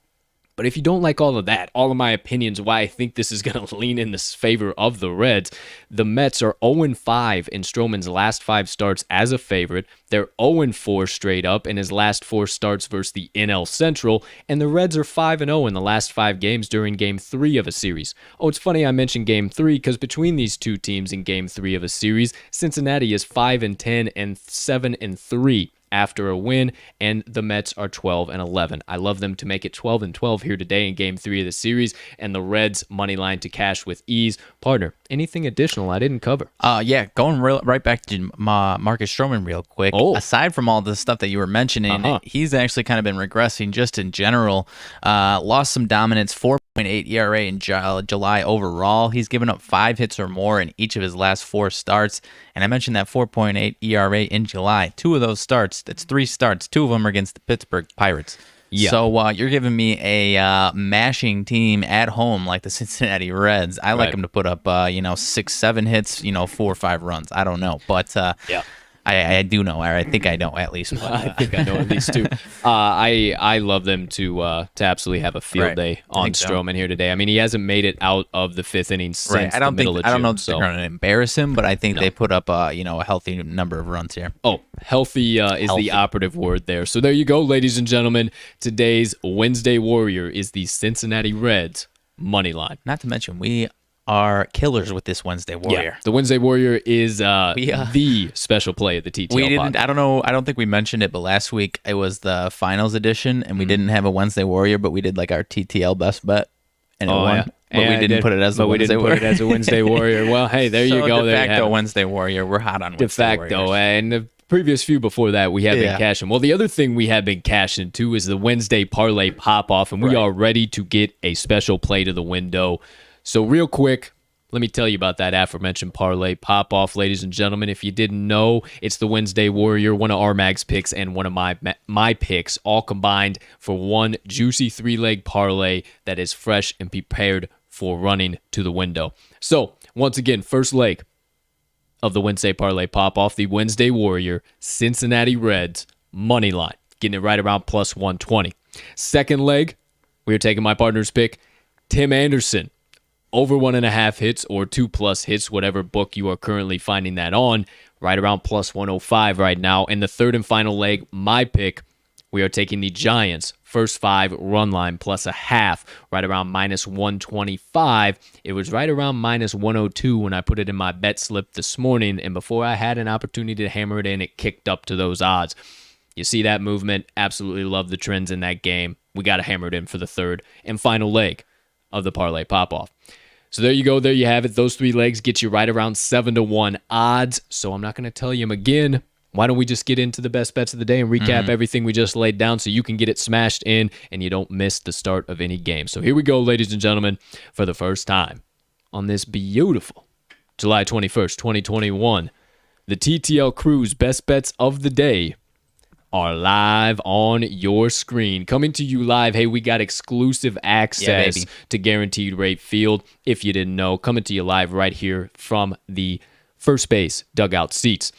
But if you don't like all of that, all of my opinions why I think this is going to lean in this favor of the Reds, the Mets are 0-5 in Stroman's last 5 starts as a favorite. They're 0-4 straight up in his last 4 starts versus the NL Central, and the Reds are 5-0 in the last 5 games during Game 3 of a series. Oh, it's funny I mentioned Game 3 because between these two teams in Game 3 of a series, Cincinnati is 5-10 and 7-3. After a win, and the Mets are 12-11. I love them to make it 12-12 here today in Game 3 of the series, and the Reds money line to cash with ease. Partner, anything additional I didn't cover? Going right back to Marcus Stroman real quick. Aside from all the stuff that you were mentioning, he's actually kind of been regressing just in general. Lost some dominance, 4.8 ERA in July overall. He's given up 5 hits or more in each of his last 4 starts. And I mentioned that 4.8 ERA in July. 2 of those starts, that's 3 starts. 2 of them are against the Pittsburgh Pirates. Yeah. So you're giving me a mashing team at home like the Cincinnati Reds. I like them to put up, 6-7 hits, 4 or 5 runs. I don't know, but I do know, or I think I know at least one. I think I know at least 2. I love them to absolutely have a field day on Stroman here today. I mean, he hasn't made it out of the 5th inning since the middle of June. I don't know if they're going to embarrass him, but I think they put up a healthy number of runs here. Oh, healthy is the operative word there. So there you go, ladies and gentlemen. Today's Wednesday Warrior is the Cincinnati Reds money line. Not to mention, we are killers with this Wednesday Warrior. Yeah, the Wednesday Warrior is the special play at the TTL Pod. I don't think we mentioned it, but last week it was the finals edition, and we didn't have a Wednesday Warrior, but we did like our TTL best bet, and it won. Yeah. But we didn't put it as a Wednesday Warrior. Well, hey, there you go. De facto Wednesday Warrior. We're hot on Wednesday Warriors. De facto, and the previous few before that, we have been cashing. Well, the other thing we have been cashing too is the Wednesday Parlay Pop-Off, and we are ready to get a special play to the window. So real quick, let me tell you about that aforementioned Parlay Pop-Off, ladies and gentlemen. If you didn't know, it's the Wednesday Warrior, one of RMags picks, and one of my picks, all combined for one juicy 3-leg parlay that is fresh and prepared for running to the window. So, once again, first leg of the Wednesday Parlay Pop-Off, the Wednesday Warrior, Cincinnati Reds, money line, getting it right around plus 120. Second leg, we are taking my partner's pick, Tim Anderson, over 1.5 hits or 2+ hits, whatever book you are currently finding that on, right around plus 105 right now. And the third and final leg, my pick, we are taking the Giants, first 5 run line plus 0.5, right around minus 125. It was right around minus 102 when I put it in my bet slip this morning, and before I had an opportunity to hammer it in, it kicked up to those odds. You see that movement? Absolutely love the trends in that game. We got to hammer it in for the third and final leg of the Parlay Pop-Off. So there you go. There you have it. Those 3 legs get you right around 7-1 odds. So I'm not going to tell you them again. Why don't we just get into the best bets of the day and recap everything we just laid down so you can get it smashed in and you don't miss the start of any game. So here we go, ladies and gentlemen, for the first time on this beautiful July 21st, 2021. The TTL Crew's best bets of the day are live on your screen. Coming to you live. Hey, we got exclusive access to Guaranteed Rate Field. If you didn't know, coming to you live right here from the first base dugout seats.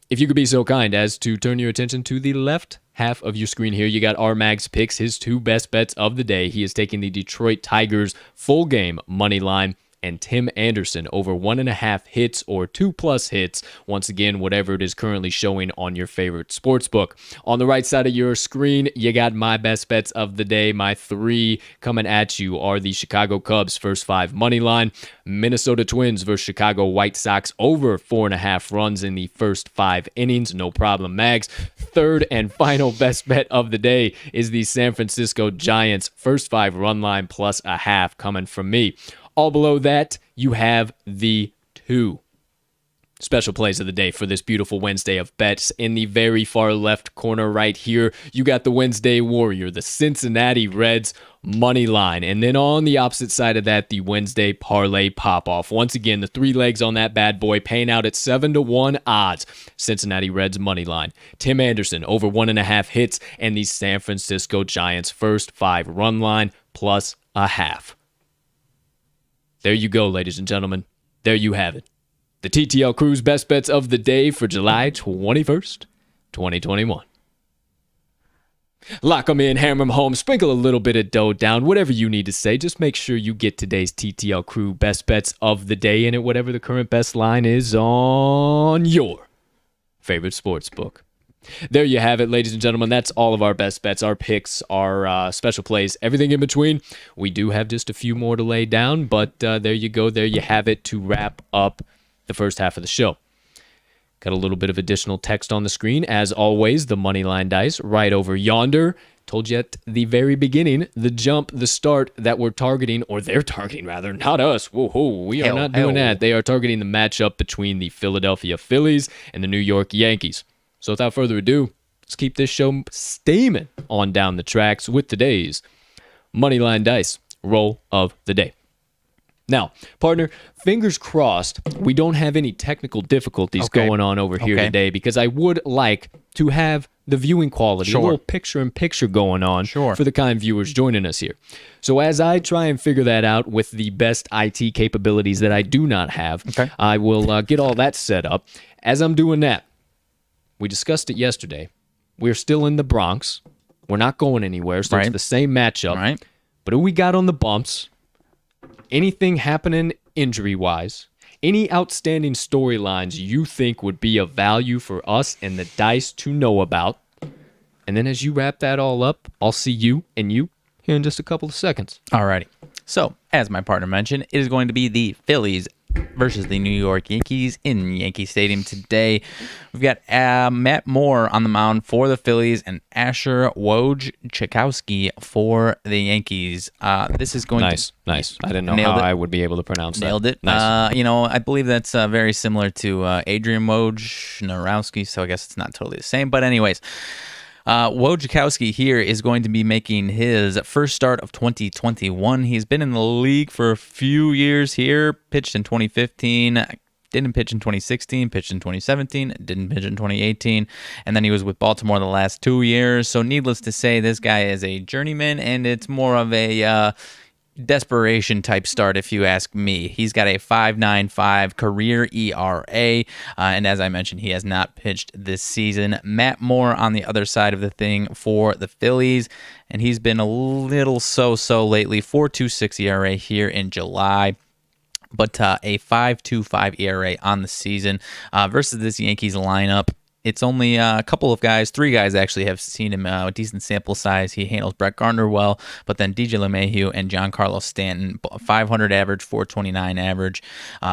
If you could be so kind as to turn your attention to the left half of your screen here, you got RMags picks his 2 best bets of the day. He is taking the Detroit Tigers full game money line and Tim Anderson over 1.5 hits or 2+ hits. Once again, whatever it is currently showing on your favorite sportsbook. On the right side of your screen, you got my best bets of the day. My 3 coming at you are the Chicago Cubs first 5 money line, Minnesota Twins versus Chicago White Sox over 4.5 runs in the first 5 innings. No problem, Mags. Third and final best bet of the day is the San Francisco Giants first 5 run line plus a half coming from me. All below that, you have the 2 special plays of the day for this beautiful Wednesday of bets. In the very far left corner right here, you got the Wednesday Warrior, the Cincinnati Reds money line. And then on the opposite side of that, the Wednesday Parlay Pop-Off. Once again, the 3 legs on that bad boy paying out at 7-1 odds. Cincinnati Reds money line. Tim Anderson over 1.5 hits, and the San Francisco Giants first 5 run line plus a half. There you go, ladies and gentlemen. There you have it. The TTL Crew's best bets of the day for July 21st, 2021. Lock them in, hammer them home, sprinkle a little bit of dough down, whatever you need to say. Just make sure you get today's TTL Crew best bets of the day in it, whatever the current best line is on your favorite sports book. There you have it, ladies and gentlemen. That's all of our best bets, our picks, our special plays, everything in between. We do have just a few more to lay down, but there you go. There you have it to wrap up the first half of the show. Got a little bit of additional text on the screen. As always, the Moneyline Dice right over yonder. Told you at the very beginning, the jump, the start that we're targeting, or they're targeting rather, not us. Whoa, we are not doing that. They are targeting the matchup between the Philadelphia Phillies and the New York Yankees. So without further ado, let's keep this show steaming on down the tracks with today's Moneyline Dice roll of the day. Now, partner, fingers crossed, we don't have any technical difficulties going on over here today, because I would like to have the viewing quality, a little picture-in-picture going on for the kind viewers joining us here. So as I try and figure that out with the best IT capabilities that I do not have, I will get all that set up. As I'm doing that, we discussed it yesterday. We're still in the Bronx. We're not going anywhere, so it's the same matchup. Right. But who we got on the bumps? Anything happening injury-wise? Any outstanding storylines you think would be of value for us and the dice to know about? And then as you wrap that all up, I'll see you and you here in just a couple of seconds. Alrighty. So, as my partner mentioned, it is going to be the Phillies versus the New York Yankees in Yankee Stadium today. We've got Matt Moore on the mound for the Phillies and Asher Wojciechowski for the Yankees. This is going nice. I didn't know how I would be able to pronounce that. Nailed it. Nice. I believe that's very similar to Adrian Wojnarowski, so I guess it's not totally the same. But anyways, Wojciechowski here is going to be making his first start of 2021. He's been in the league for a few years here, pitched in 2015, didn't pitch in 2016, pitched in 2017, didn't pitch in 2018, and then he was with Baltimore the last 2 years. So needless to say, this guy is a journeyman, and it's more of a desperation type start, if you ask me. He's got a 5.95 career ERA, and as I mentioned, he has not pitched this season. Matt Moore on the other side of the thing for the Phillies, and he's been a little so lately. 4.26 ERA here in July, but a 5.25 ERA on the season versus this Yankees lineup. It's only a couple of guys, 3 guys actually have seen him a decent sample size. He handles Brett Gardner well, but then DJ LeMahieu and Giancarlo Stanton, 500 average, 429 average.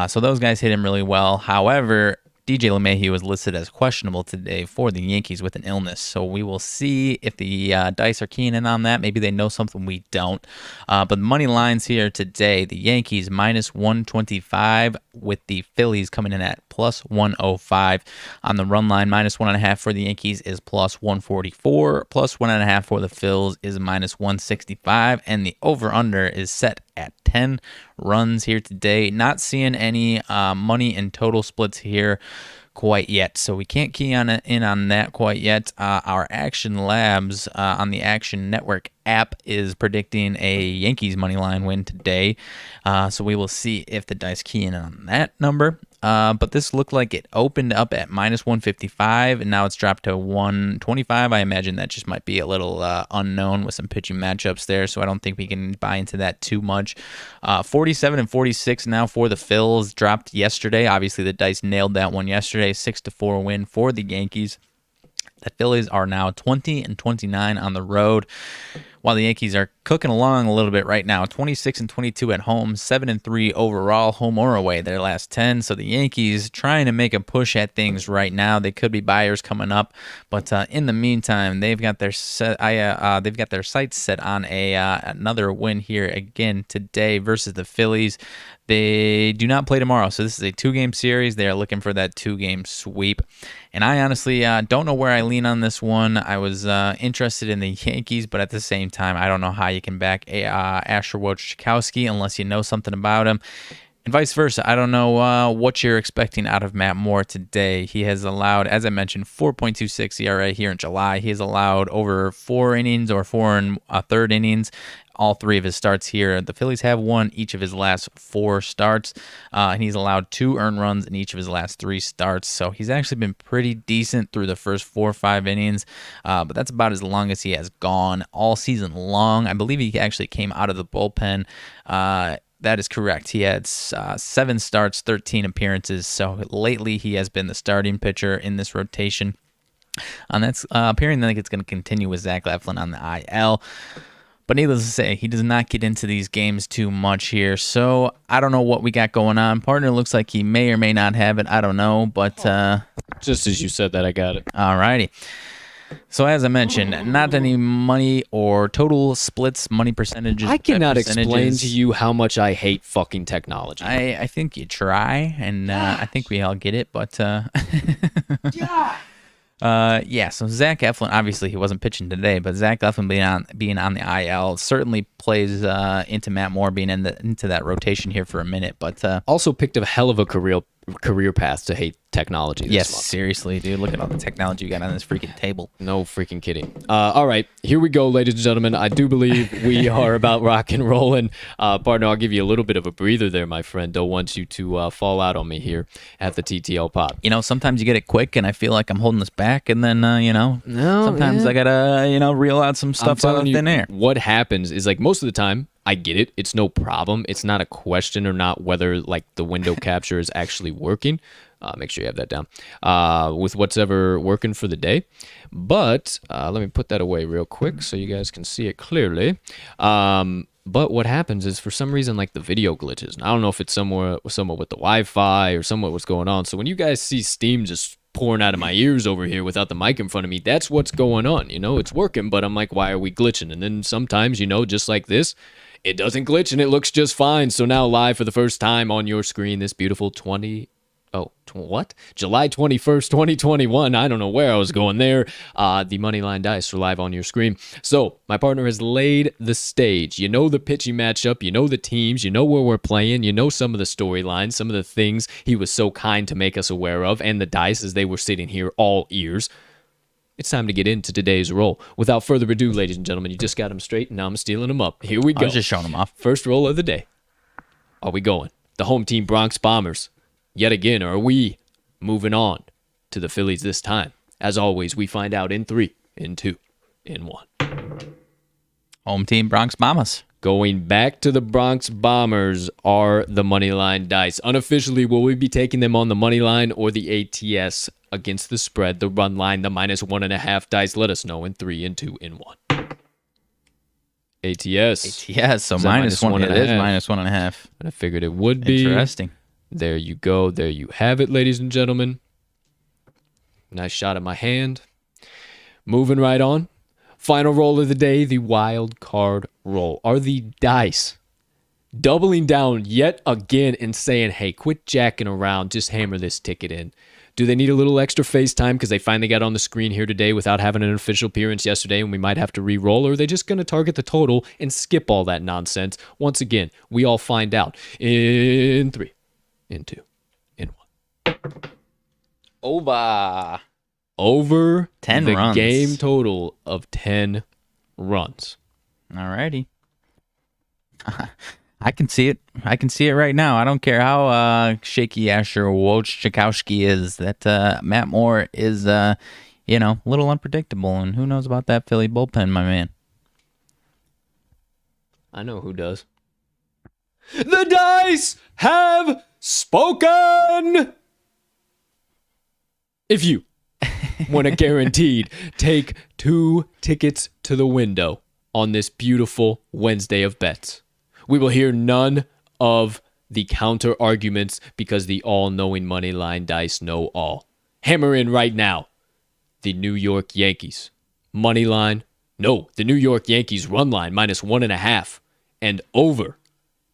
So those guys hit him really well. However, DJ LeMahieu is listed as questionable today for the Yankees with an illness. So we will see if the dice are keen in on that. Maybe they know something we don't. But money lines here today, the Yankees minus 125 with the Phillies coming in at plus 105. On the run line, minus 1.5 for the Yankees is plus 144. Plus 1.5 for the Phils is minus 165. And the over-under is set at 10 runs here today. Not seeing any money and total splits here quite yet, so we can't key in on that quite yet. Our Action Labs on the Action Network app is predicting a Yankees money line win today, so we will see if the dice key in on that number. But this looked like it opened up at minus 155, and now it's dropped to 125. I imagine that just might be a little unknown with some pitching matchups there, so I don't think we can buy into that too much. 47 and 46 now for the Phils, dropped yesterday. Obviously, the dice nailed that one yesterday. 6-4 win for the Yankees. The Phillies are now 20 and 29 on the road, while the Yankees are cooking along a little bit right now. 26 and 22 at home, 7 and 3 overall, home or away, their last 10. So the Yankees trying to make a push at things right now. They could be buyers coming up, but in the meantime, they've got their sights set on another win here again today versus the Phillies. They do not play tomorrow, so this is a 2-game series. They are looking for that 2-game sweep. And I honestly don't know where I lean on this one. I was interested in the Yankees, but at the same time, I don't know how you can back Asher Wojciechowski unless you know something about him. And vice versa. I don't know what you're expecting out of Matt Moore today. He has allowed, as I mentioned, 4.26 ERA here in July. He has allowed over 4 innings or 4 1/3 innings. All 3 of his starts here. The Phillies have won each of his last 4 starts, and he's allowed 2 earned runs in each of his last 3 starts. So he's actually been pretty decent through the first 4 or 5 innings, but that's about as long as he has gone all season long. I believe he actually came out of the bullpen. That is correct. He had 7 starts, 13 appearances. So lately he has been the starting pitcher in this rotation. And that's appearing like it's going to continue with Zach Eflin on the IL. But needless to say, he does not get into these games too much here. So I don't know what we got going on. Partner looks like he may or may not have it. I don't know. But just as you said that, I got it. All righty. So as I mentioned, not any money or total splits, money percentages. I cannot explain to you how much I hate fucking technology. I think you try, and I think we all get it. But yeah, so Zach Eflin, obviously he wasn't pitching today, but Zach Eflin being on the IL certainly plays into Matt Moore being into that rotation here for a minute. But also picked a hell of a career path to hate technology this yes, month. Seriously, dude, look at all the technology you got on this freaking table. No freaking kidding. All right, here we go, ladies and gentlemen. I do believe we are about rock and rolling. Partner, I'll give you a little bit of a breather there, my friend. Don't want you to fall out on me here at the TTL Pod. You know, sometimes you get it quick, and I feel like I'm holding this back, and then, sometimes I gotta, reel out some stuff out of thin air. What happens is, like, most of the time, I get it. It's no problem. It's not a question or not whether, like, the window capture is actually working. Make sure you have that down with what's ever working for the day. But let me put that away real quick so you guys can see it clearly. But what happens is, for some reason, like, the video glitches. And I don't know if it's somewhat with the Wi-Fi or somewhat what's going on. So when you guys see steam just pouring out of my ears over here without the mic in front of me, that's what's going on. It's working, but I'm like, why are we glitching? And then sometimes, just like this, it doesn't glitch and it looks just fine. So now live for the first time on your screen, this beautiful July 21st, 2021. I don't know where I was going there. The Moneyline Dice are live on your screen. So my partner has laid the stage. You know the pitching matchup. You know the teams. You know where we're playing. You know some of the storylines, some of the things he was so kind to make us aware of, and the dice as they were sitting here all ears. It's time to get into today's roll. Without further ado, ladies and gentlemen, you just got them straight, and now I'm stealing them up. Here we go. I was just showing them off. First roll of the day. Are we going? The home team Bronx Bombers. Yet again, are we moving on to the Phillies this time? As always, we find out in 3, in 2, in 1. Home team Bronx Bombers. Going back to the Bronx Bombers are the Moneyline Dice. Unofficially, will we be taking them on the Moneyline or the ATS against the spread, the run line, the -1.5 dice? Let us know in 3, in 2, in 1. ATS. So -1. It is -1.5. And I figured it would be. Interesting. There you go. There you have it, ladies and gentlemen. Nice shot of my hand. Moving right on. Final roll of the day, the wild card roll. Are the dice doubling down yet again and saying, hey, quit jacking around, just hammer this ticket in? Do they need a little extra face time because they finally got on the screen here today without having an official appearance yesterday and we might have to re-roll? Or are they just going to target the total and skip all that nonsense? Once again, we all find out in 3, in 2, in 1. Over 10 the runs. Game total of 10 runs. Alrighty. I can see it. I can see it right now. I don't care how shaky Asher Wojciechowski is. That Matt Moore is, a little unpredictable. And who knows about that Philly bullpen, my man? I know who does. The dice have spoken! If you want to guaranteed take 2 tickets to the window on this beautiful Wednesday of bets, we will hear none of the counter arguments because the all-knowing Moneyline Dice know all. Hammer in right now. The New York Yankees. Moneyline. No, the New York Yankees run line -1.5 and over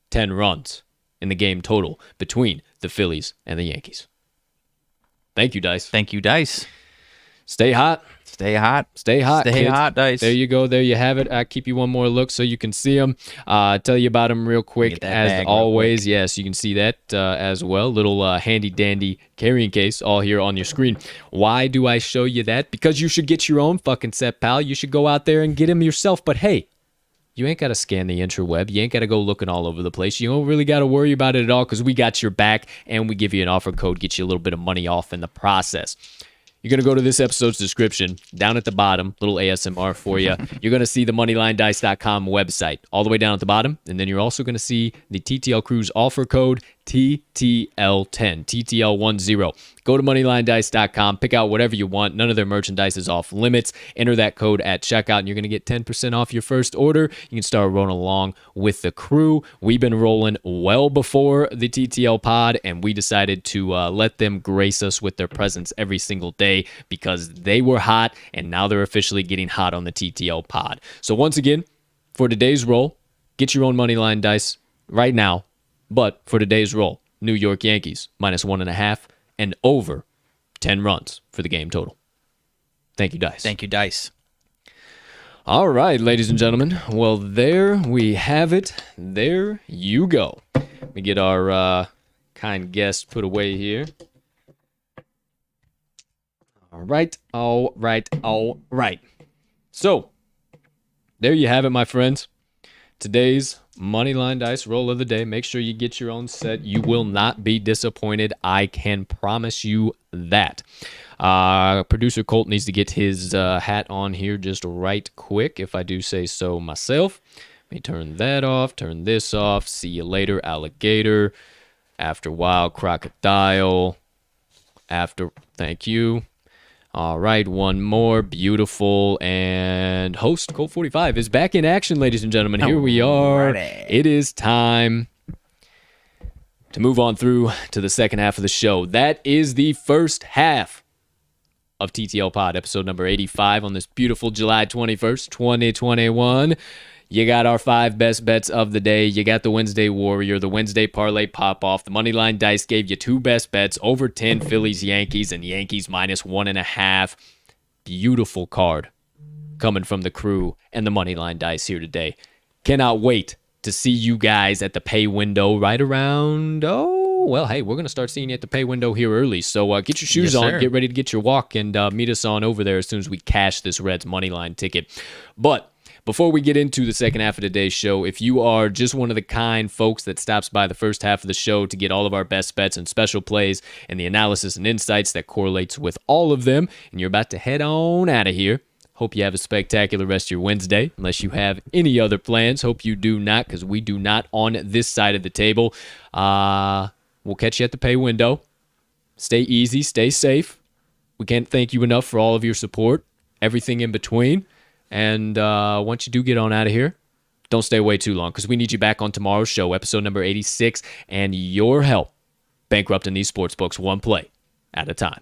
10 runs in the game total between the Phillies and the Yankees. Thank you, Dice. Thank you, Dice. Stay hot. Stay hot. Stay hot, Stay kids. hot, Dice. There you go. There you have it. I keep you one more look so you can see them. Tell you about them real quick. As always, yes, you can see that as well. Little handy-dandy carrying case all here on your screen. Why do I show you that? Because you should get your own fucking set, pal. You should go out there and get them yourself. But hey, you ain't got to scan the interweb. You ain't got to go looking all over the place. You don't really got to worry about it at all because we got your back and we give you an offer code, get you a little bit of money off in the process. You're going to go to this episode's description. Down at the bottom, little ASMR for you. You're going to see the MoneylineDice.com website all the way down at the bottom. And then you're also going to see the TTL Cruise offer code TTL10, TTL10. Go to MoneylineDice.com. Pick out whatever you want. None of their merchandise is off limits. Enter that code at checkout, and you're going to get 10% off your first order. You can start rolling along with the crew. We've been rolling well before the TTL pod, and we decided to let them grace us with their presence every single day because they were hot, and now they're officially getting hot on the TTL pod. So once again, for today's roll, get your own Moneyline Dice right now. But for today's roll, New York Yankees -1.5 and over 10 runs for the game total. Thank you, Dice. Thank you, Dice. All right, ladies and gentlemen. Well, there we have it. There you go. Let me get our kind guest put away here. All right. So, there you have it, my friends. Today's Moneyline Dice roll of the day. Make sure you get your own set. You will not be disappointed. I can promise you that. Producer Colt needs to get his hat on here just right quick, if I do say so myself. Let me turn that off, turn this off. See you later, alligator. After a while, crocodile. Thank you. All right, one more. Beautiful. And host Colt 45 is back in action, ladies and gentlemen. Here we are. It is time to move on through to the second half of the show. That is the first half of TTL Pod, episode number 85 on this beautiful July 21st, 2021. You got our 5 best bets of the day. You got the Wednesday Warrior, the Wednesday Parlay Pop-Off. The Moneyline Dice gave you 2 best bets, over 10 Phillies, Yankees, and Yankees -1.5. Beautiful card coming from the crew and the Moneyline Dice here today. Cannot wait to see you guys at the pay window right around, hey, we're going to start seeing you at the pay window here early. So get your shoes on, get ready to get your walk, and meet us on over there as soon as we cash this Reds Moneyline ticket. But before we get into the second half of today's show, if you are just one of the kind folks that stops by the first half of the show to get all of our best bets and special plays and the analysis and insights that correlates with all of them, and you're about to head on out of here, hope you have a spectacular rest of your Wednesday, unless you have any other plans. Hope you do not, because we do not on this side of the table. We'll catch you at the pay window. Stay easy, stay safe. We can't thank you enough for all of your support, everything in between. And once you do get on out of here, don't stay away too long because we need you back on tomorrow's show, episode number 86, and your help bankrupting these sportsbooks one play at a time.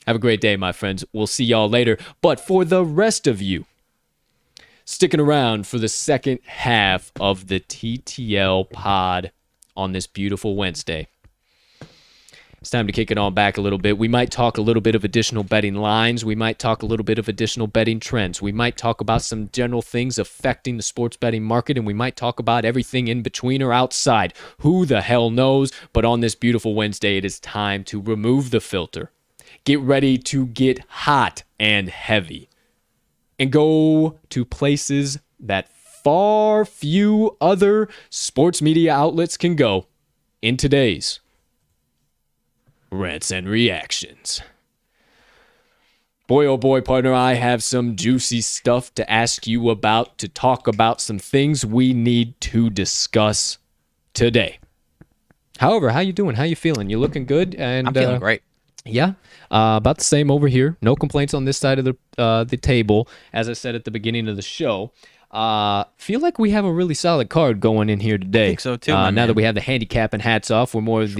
Have a great day, my friends. We'll see y'all later. But for the rest of you, sticking around for the second half of the TTL pod on this beautiful Wednesday, It's time to kick it on back a little bit. We might talk a little bit of additional betting lines. We might talk a little bit of additional betting trends. We might talk about some general things affecting the sports betting market, and we might talk about everything in between or outside. Who the hell knows? But on this beautiful Wednesday, it is time to remove the filter. Get ready to get hot and heavy and go to places that far few other sports media outlets can go in today's Rants and Reactions. Boy, oh boy, partner, I have some juicy stuff to ask you about, to talk about some things we need to discuss today. However, how you doing? How you feeling? You looking good? And I'm feeling great. Yeah, about the same over here. No complaints on this side of the table. As I said at the beginning of the show, feel like we have a really solid card going in here today. I think so too. Now that we have the handicap and hats off, we're more of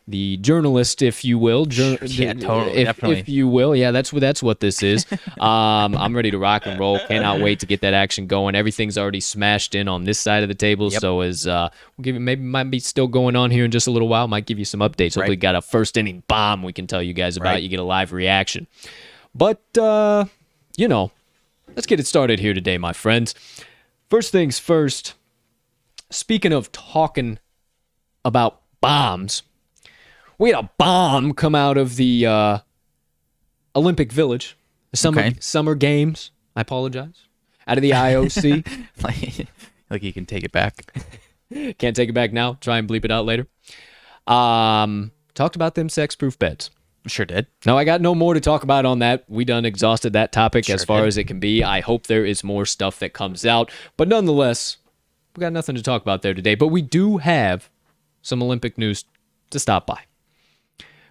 the journalist, if you will. Yeah, totally, definitely. If you will. Yeah, that's what this is. I'm ready to rock and roll. Cannot wait to get that action going. Everything's already smashed in on this side of the table. Yep. So as we'll give you, maybe might be still going on here in just a little while. Might give you some updates. Hopefully, got a first inning bomb we can tell you guys about. Right. You get a live reaction. But let's get it started here today, my friends. First things first. Speaking of talking about bombs. We had a bomb come out of the Olympic Village, the summer games. I apologize. Out of the IOC. like you can take it back. Can't take it back now. Try and bleep it out later. Talked about them sex-proof beds. Sure did. No, I got no more to talk about on that. We done exhausted that topic as far as it can be. I hope there is more stuff that comes out. But nonetheless, we got nothing to talk about there today. But we do have some Olympic news to stop by.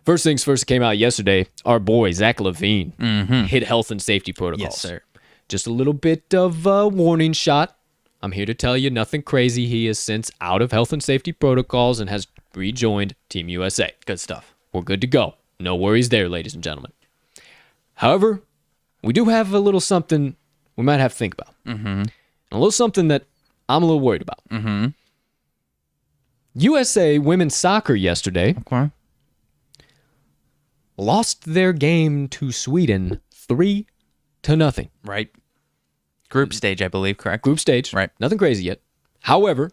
First things first, it came out yesterday. Our boy, Zach LaVine, hit health and safety protocols. Yes, sir. Just a little bit of a warning shot. I'm here to tell you nothing crazy. He is since out of health and safety protocols and has rejoined Team USA. Good stuff. We're good to go. No worries there, ladies and gentlemen. However, we do have a little something we might have to think about. A little something that I'm a little worried about. USA women's soccer yesterday lost their game to Sweden 3-0. Right. Group stage, I believe, correct? Group stage. Right. Nothing crazy yet. However,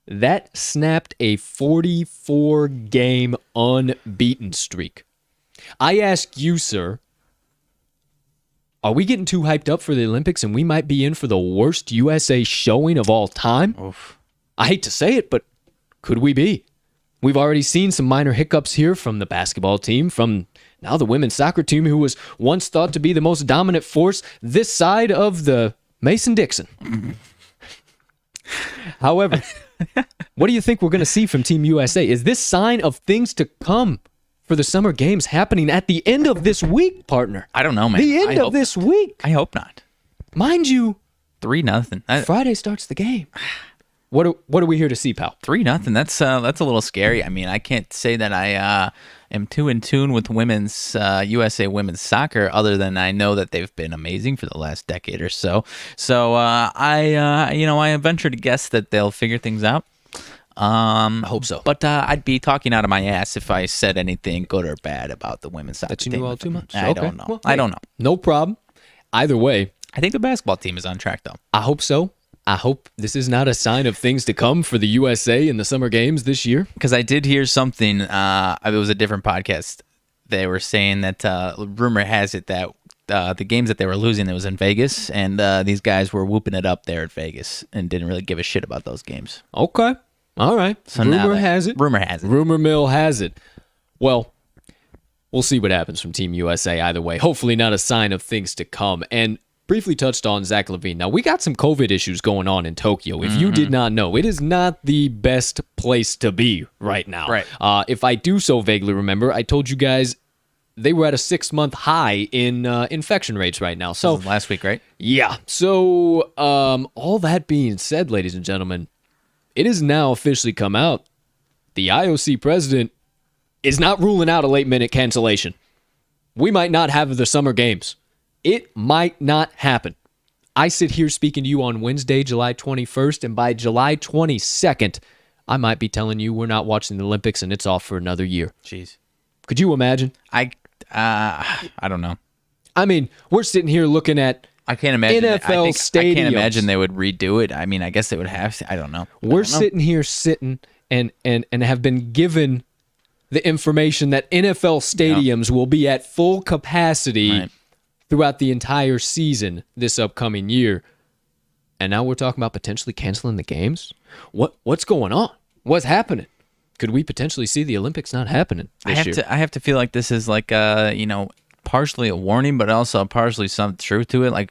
that snapped a 44-game unbeaten streak. I ask you, sir, are we getting too hyped up for the Olympics and we might be in for the worst USA showing of all time? Oof. I hate to say it, but could we be? We've already seen some minor hiccups here from the basketball team, from now the women's soccer team, who was once thought to be the most dominant force this side of the Mason-Dixon. However, what do you think we're going to see from Team USA? Is this sign of things to come for the Summer Games happening at the end of this week, partner? I don't know, man. The end of this week. I hope not. Mind you, 3-0. Friday starts the game. What are we here to see, pal? 3-0. That's a little scary. I mean, I can't say that I am too in tune with women's USA women's soccer, other than I know that they've been amazing for the last decade or so. So I venture to guess that they'll figure things out. I hope so. But I'd be talking out of my ass if I said anything good or bad about the women's soccer team. That you knew all too much. I don't know. Well, I don't know. No problem. Either way, I think the basketball team is on track, though. I hope so. I hope this is not a sign of things to come for the USA in the Summer Games this year. Because I did hear something, it was a different podcast. They were saying that rumor has it that the games that they were losing, it was in Vegas, and these guys were whooping it up there at Vegas and didn't really give a shit about those games. Okay. All right. So rumor has it. Rumor has it. Rumor mill has it. Well, we'll see what happens from Team USA either way. Hopefully not a sign of things to come. And briefly touched on Zach LaVine. Now, we got some COVID issues going on in Tokyo. If you did not know, it is not the best place to be right now. Right. If I do so vaguely remember, I told you guys they were at a 6-month high in infection rates right now. So last week, right? Yeah. So all that being said, ladies and gentlemen, it has now officially come out. The IOC president is not ruling out a late-minute cancellation. We might not have the Summer Games. It might not happen. I sit here speaking to you on Wednesday, July 21st, and by July 22nd, I might be telling you we're not watching the Olympics and it's off for another year. Jeez. Could you imagine? I don't know. I mean, we're sitting here looking at I can't imagine NFL stadiums. I can't imagine they would redo it. I mean, I guess they would have to. I don't know. We're sitting here and have been given the information that NFL stadiums will be at full capacity throughout the entire season this upcoming year. And now we're talking about potentially canceling the games? What's going on? What's happening? Could we potentially see the Olympics not happening this year? I have to feel like this is like partially a warning, but also partially some truth to it. Like,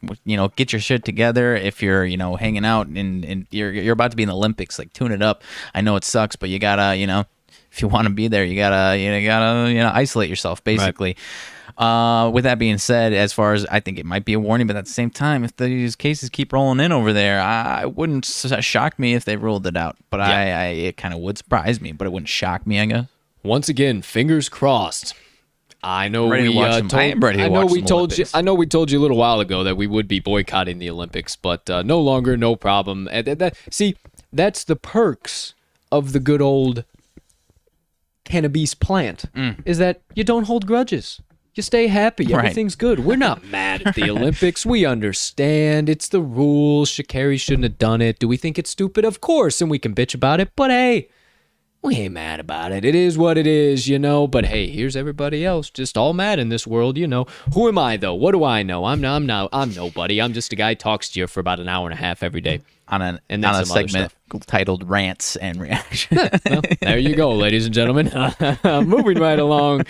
get your shit together. If you're, hanging out and you're about to be in the Olympics, like tune it up. I know it sucks, but you gotta, if you want to be there, you gotta isolate yourself, basically. Right. With that being said, as far as I think it might be a warning, but at the same time, if these cases keep rolling in over there, I wouldn't shock me if they ruled it out. But it kind of would surprise me, but it wouldn't shock me, I guess. Once again, fingers crossed. I know we told you a little while ago that we would be boycotting the Olympics, but no longer, no problem. See, that's the perks of the good old cannabis plant, is that you don't hold grudges. You stay happy. Everything's good. We're not mad at the Olympics. We understand. It's the rules. Sha'Carri shouldn't have done it. Do we think it's stupid? Of course, and we can bitch about it, but hey, we ain't mad about it. It is what it is, But hey, here's everybody else, just all mad in this world, Who am I though? What do I know? I'm nobody. I'm just a guy who talks to you for about an hour and a half every day on a segment titled Rants and Reactions. Well, there you go, ladies and gentlemen. Moving right along.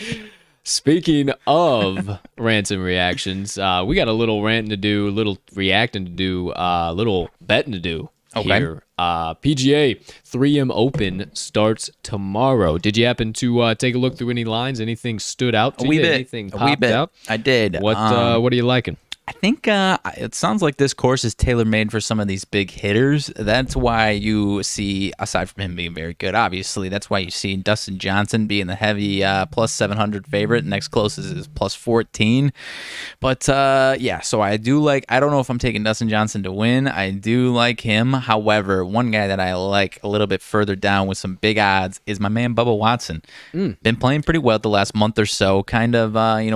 Speaking of rants and reactions, we got a little ranting to do, a little reacting to do, a little betting to do. Here. PGA 3M Open starts tomorrow. Did you happen to take a look through any lines? Anything stood out to you? Anything popped out? I did. What are you liking? I think it sounds like this course is tailor-made for some of these big hitters. That's why you see, aside from him being very good, obviously, that's why you see Dustin Johnson being the heavy plus 700 favorite. Next closest is plus 14. But, so I do like, I don't know if I'm taking Dustin Johnson to win. I do like him. However, one guy that I like a little bit further down with some big odds is my man Bubba Watson. Been playing pretty well the last month or so. Kind of,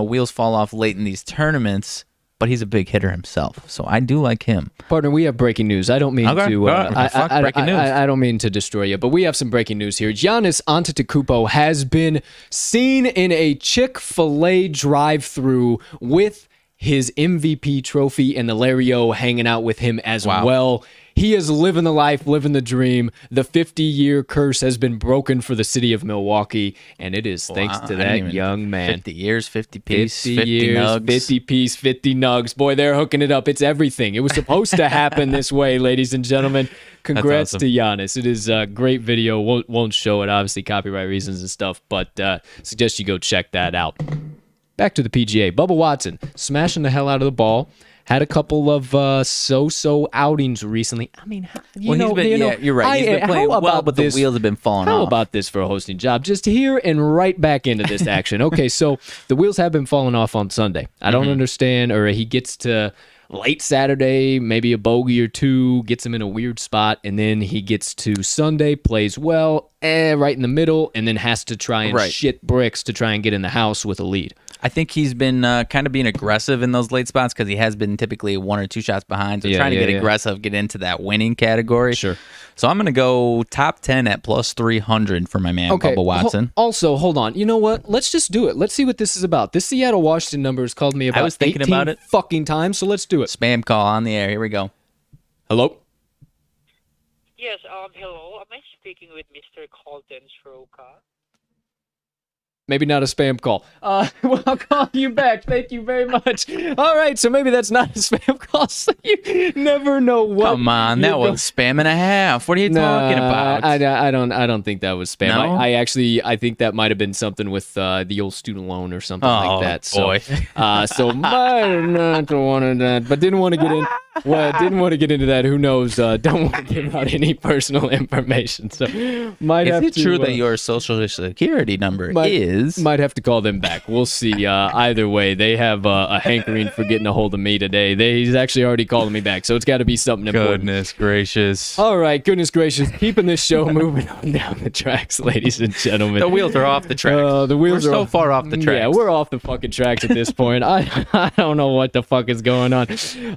wheels fall off late in these tournaments. But he's a big hitter himself, so I do like him. Partner, we have breaking news. I don't mean to. Breaking news. I don't mean to destroy you, but we have some breaking news here. Giannis Antetokounmpo has been seen in a Chick-fil-A drive-thru with his MVP trophy and the Lario hanging out with him as well. He is living the life, living the dream. The 50-year curse has been broken for the city of Milwaukee, and it is thanks to that young man. 50 years, 50 piece, 50 years, nugs. 50 piece, 50 nugs. Boy, they're hooking it up. It's everything. It was supposed to happen this way, ladies and gentlemen. Congrats to Giannis. It is a great video. Won't show it, obviously, copyright reasons and stuff, but suggest you go check that out. Back to the PGA. Bubba Watson smashing the hell out of the ball. Had a couple of so-so outings recently. I mean, you're right. He's been playing well, but the wheels have been falling off. How about this for a hosting job? Just here and right back into this action. Okay, so the wheels have been falling off on Sunday. I don't understand, or he gets to late Saturday, maybe a bogey or two, gets him in a weird spot, and then he gets to Sunday, plays well, right in the middle, and then has to try and shit bricks to try and get in the house with a lead. I think he's been kind of being aggressive in those late spots because he has been typically 1 or 2 shots behind. So trying to get aggressive, get into that winning category. Sure. So I'm going to go top 10 at plus 300 for my man, Bubba Watson. Also, hold on. You know what? Let's just do it. Let's see what this is about. This Seattle-Washington number has called me about 18 fucking times, so let's do it. Spam call on the air. Here we go. Hello? Yes, hello. Am I speaking with Mr. Colton Sroka? Maybe not a spam call. Well, I'll call you back. Thank you very much. All right, so maybe that's not a spam call. So you never know what. Come on, that was spam and a half. What are you talking about? I don't think that was spam. No? I think that might have been something with the old student loan or something like that. So, boy. so might not wanted that, but didn't want to get in. Well, didn't want to get into that. Who knows? Don't want to give out any personal information. So might Is have it to, true that your social security number is? Might have to call them back. We'll see. Either way, they have a hankering for getting a hold of me today. He's actually already calling me back, so it's got to be something important. Goodness gracious. All right, goodness gracious. Keeping this show moving on down the tracks, ladies and gentlemen. The wheels are off the tracks. We're so far off the tracks. Yeah, we're off the fucking tracks at this point. I don't know what the fuck is going on.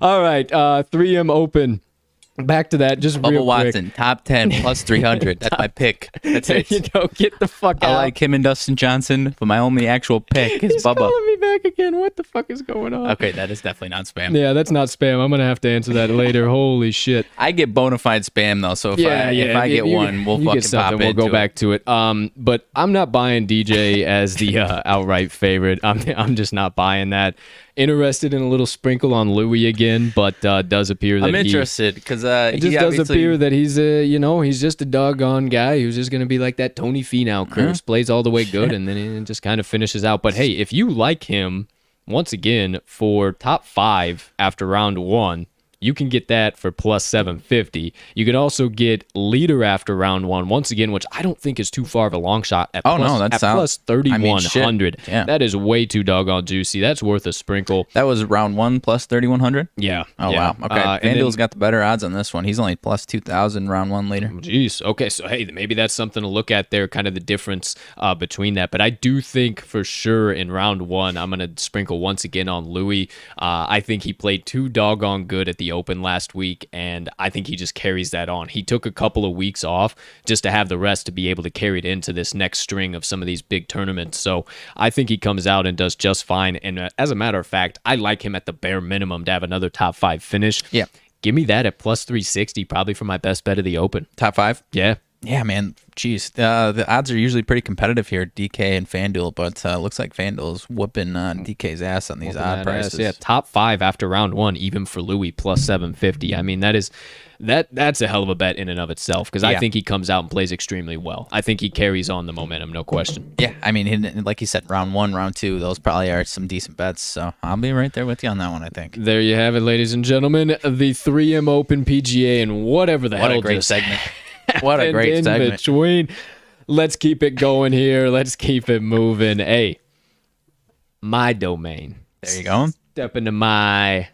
All right, 3M Open. Back to that, just Bubba real quick. Watson, top 10 plus 300. That's my pick. That's it. You know, get the fuck out. I like him and Dustin Johnson, but my only actual pick is He's Bubba. calling me back again. What the fuck is going on? Okay, that is definitely not spam. Yeah, that's not spam. I'm gonna have to answer that later. Holy shit. I get bona fide spam though, so if I get one, we'll fucking pop We'll go into back to it. But I'm not buying DJ as the outright favorite. I'm just not buying that. Interested in a little sprinkle on Louis again, but does appear that I'm interested because it just does appear that he's he's just a doggone guy who's just gonna be like that Tony Finau curse, plays all the way good, and then he just kind of finishes out. But hey, if you like him, once again for top 5 after round 1. You can get that for plus 750. You can also get leader after round 1, once again, which I don't think is too far of a long shot at plus 3,100. Yeah. That is way too doggone juicy. That's worth a sprinkle. That was round 1 plus 3,100? Yeah. Oh, yeah. wow. Okay. FanDuel's got the better odds on this one. He's only plus 2,000 round 1 leader. Jeez. Okay. So, hey, maybe that's something to look at there, kind of the difference between that. But I do think for sure in round 1, I'm going to sprinkle once again on Louis. I think he played too doggone good at the Open last week, and I think he just carries that on. He took a couple of weeks off just to have the rest to be able to carry it into this next string of some of these big tournaments. So I think he comes out and does just fine. And as a matter of fact, I like him at the bare minimum to have another top 5 finish. Yeah. Give me that at plus 360, probably for my best bet of the Open. Top 5? Yeah. Yeah, man. Jeez. The odds are usually pretty competitive here, DK and FanDuel, but looks like FanDuel's whooping DK's ass on these odd prices. Yeah, top 5 after round 1, even for Louis, plus 750. I mean, that's a hell of a bet in and of itself, because I think he comes out and plays extremely well. I think he carries on the momentum, no question. Yeah, I mean, like you said, round 1, round 2, those probably are some decent bets, so I'll be right there with you on that one, I think. There you have it, ladies and gentlemen, the 3M Open PGA and whatever the hell. What a great segment. What a great segment. Between. Let's keep it going here. Let's keep it moving. Hey, my domain. There you go. Step into my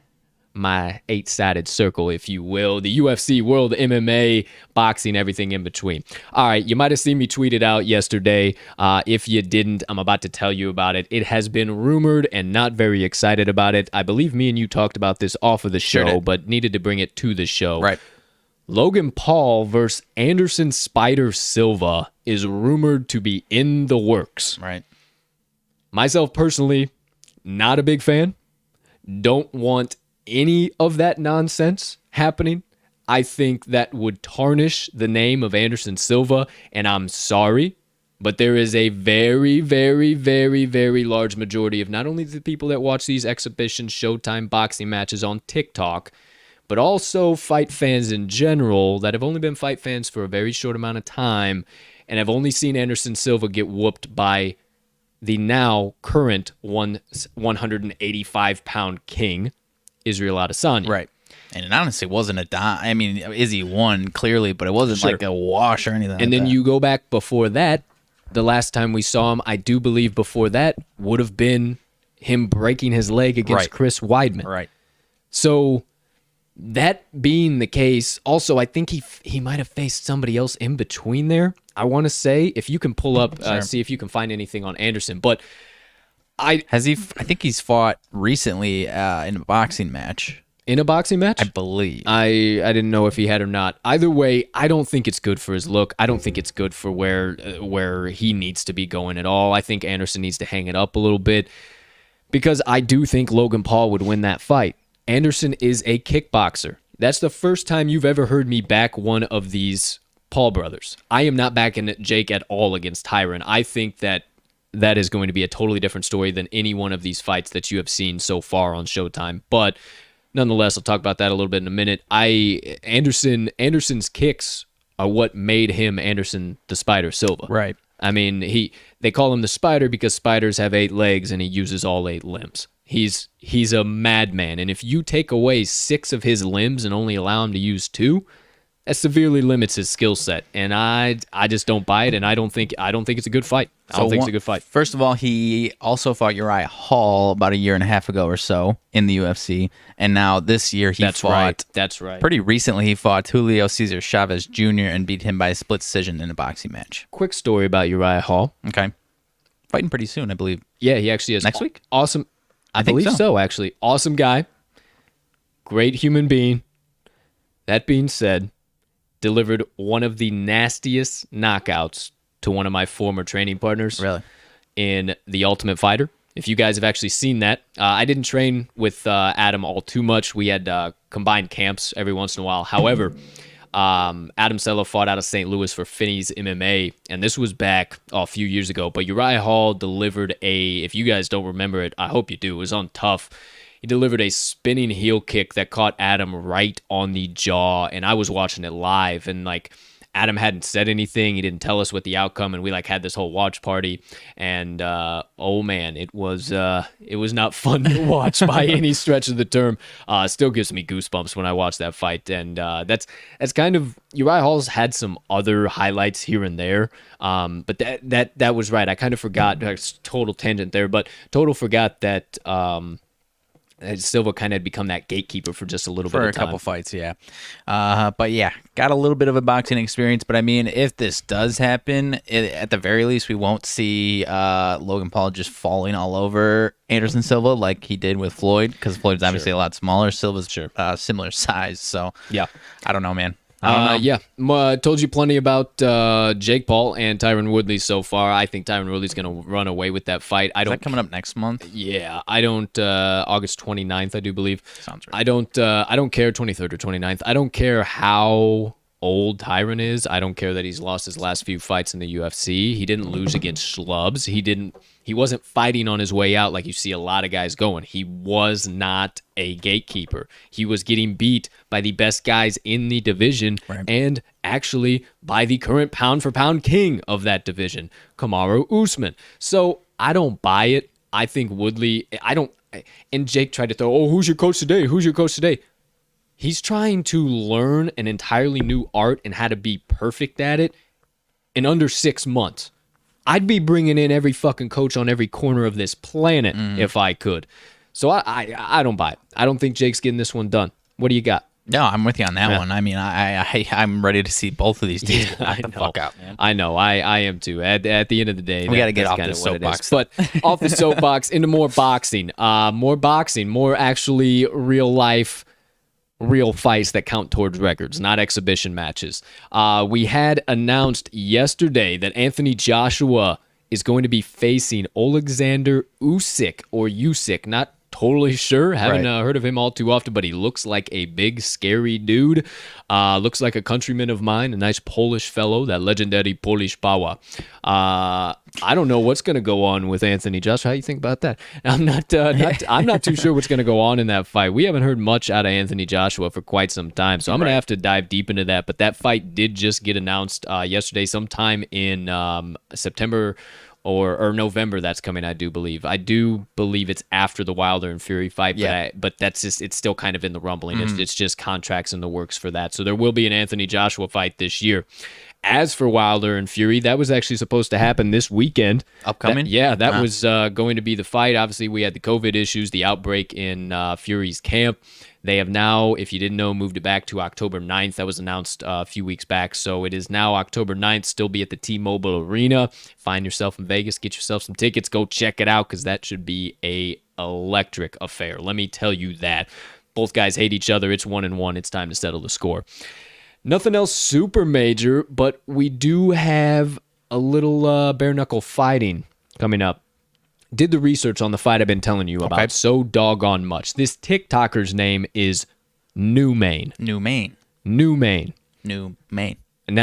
8-sided circle, if you will. The UFC, World MMA, boxing, everything in between. All right, you might have seen me tweet it out yesterday. If you didn't, I'm about to tell you about it. It has been rumored and not very excited about it. I believe me and you talked about this off of the show, but needed to bring it to the show. Right. Logan Paul versus Anderson Spider Silva is rumored to be in the works. Right. Myself personally, not a big fan. Don't want any of that nonsense happening. I think that would tarnish the name of Anderson Silva, and I'm sorry, but there is a very, very, very, very large majority of not only the people that watch these exhibition Showtime boxing matches on TikTok, but also fight fans in general that have only been fight fans for a very short amount of time and have only seen Anderson Silva get whooped by the now current 185-pound king, Israel Adesanya. Right. And it honestly wasn't I mean, Izzy won clearly, but it wasn't like a wash or anything. And then you go back before that, the last time we saw him, I do believe before that would have been him breaking his leg against Chris Weidman. Right. So that being the case, also I think he might have faced somebody else in between there. I want to say, if you can pull up, see if you can find anything on Anderson. But I think he's fought recently in a boxing match. In a boxing match? I believe. I didn't know if he had or not. Either way, I don't think it's good for his look. I don't think it's good for where he needs to be going at all. I think Anderson needs to hang it up a little bit, because I do think Logan Paul would win that fight. Anderson is a kickboxer. That's the first time you've ever heard me back one of these Paul brothers. I am not backing Jake at all against Tyron. I think that is going to be a totally different story than any one of these fights that you have seen so far on Showtime. But nonetheless, I'll talk about that a little bit in a minute. Anderson's kicks are what made him Anderson the Spider Silva. Right. I mean, they call him the Spider because spiders have 8 legs and he uses all 8 limbs. He's a madman, and if you take away 6 of his limbs and only allow him to use 2, that severely limits his skill set. And I just don't buy it, and I don't think it's a good fight. I don't think it's a good fight. First of all, he also fought Uriah Hall about a year and a half ago or so in the UFC, and now this year he fought. That's right. Pretty recently, he fought Julio Cesar Chavez Jr. and beat him by a split decision in a boxing match. Quick story about Uriah Hall. Okay, fighting pretty soon, I believe. Yeah, he actually is. Next week? Awesome. I think believe so, actually. Awesome guy. Great human being. That being said, delivered one of the nastiest knockouts to one of my former training partners. Really? In The Ultimate Fighter. If you guys have actually seen that. I didn't train with Adam all too much. We had combined camps every once in a while. However, Adam Sello fought out of St. Louis for Finney's MMA, and this was back a few years ago. But Uriah Hall delivered if you guys don't remember it, I hope you do. It was on Tough. He delivered a spinning heel kick that caught Adam right on the jaw, and I was watching it live, and Adam hadn't said anything. He didn't tell us what the outcome, and we had this whole watch party. And oh man, it was not fun to watch by any stretch of the term. Still gives me goosebumps when I watch that fight. And that's kind of Uriah Hall's had some other highlights here and there. But that was right. I kind of forgot. Total tangent there, but total forgot that. Silva kind of had become that gatekeeper for just a little bit of time. For a couple fights, yeah. But yeah, got a little bit of a boxing experience. But I mean, if this does happen, at the very least, we won't see Logan Paul just falling all over Anderson Silva like he did with Floyd, because Floyd's obviously a lot smaller. Silva's similar size. So yeah, I don't know, man. Yeah, told you plenty about Jake Paul and Tyron Woodley so far. I think Tyron Woodley's going to run away with that fight. Is that coming up next month? Yeah, I don't. August 29th, I do believe. Sounds right. I don't care 23rd or 29th. I don't care how old Tyron is. I don't care that he's lost his last few fights in the UFC. He didn't lose against schlubs. He wasn't fighting on his way out like you see a lot of guys going. He was not a gatekeeper. He was getting beat by the best guys in the division, and actually by the current pound-for-pound king of that division, Kamaru Usman. So I don't buy it. I think Woodley, and Jake tried to throw, who's your coach today? Who's your coach today? He's trying to learn an entirely new art and how to be perfect at it in under 6 months. I'd be bringing in every fucking coach on every corner of this planet if I could. So I don't buy it. I don't think Jake's getting this one done. What do you got? No, I'm with you on that one. I mean, I'm ready to see both of these teams knock the fuck out, man. I know. I am too. At the end of the day, we got to get off the soapbox. But off the soapbox into more boxing. More actually real life. Real fights that count towards records, not exhibition matches. We had announced yesterday that Anthony Joshua is going to be facing Alexander Usyk, not totally sure. Haven't heard of him all too often, but he looks like a big, scary dude. Looks like a countryman of mine, a nice Polish fellow, that legendary Polish power. I don't know what's going to go on with Anthony Joshua. How do you think about that? I'm not too sure what's going to go on in that fight. We haven't heard much out of Anthony Joshua for quite some time, so I'm going to have to dive deep into that. But that fight did just get announced yesterday, sometime in September or November. That's coming, I do believe. It's after the Wilder and Fury fight, but that's just, it's still kind of in the rumbling. It's just contracts in the works for that. So there will be an Anthony Joshua fight this year. As for Wilder and Fury, that was actually supposed to happen this weekend. Upcoming? That was going to be the fight. Obviously, we had the COVID issues, the outbreak in Fury's camp. They have now, if you didn't know, moved it back to October 9th. That was announced a few weeks back. So it is now October 9th. Still be at the T-Mobile Arena. Find yourself in Vegas. Get yourself some tickets. Go check it out, because that should be a electric affair. Let me tell you that. Both guys hate each other. It's 1-1. It's time to settle the score. Nothing else super major, but we do have a little bare-knuckle fighting coming up. Did the research on the fight I've been telling you about so doggone much. This TikToker's name is New Main. Now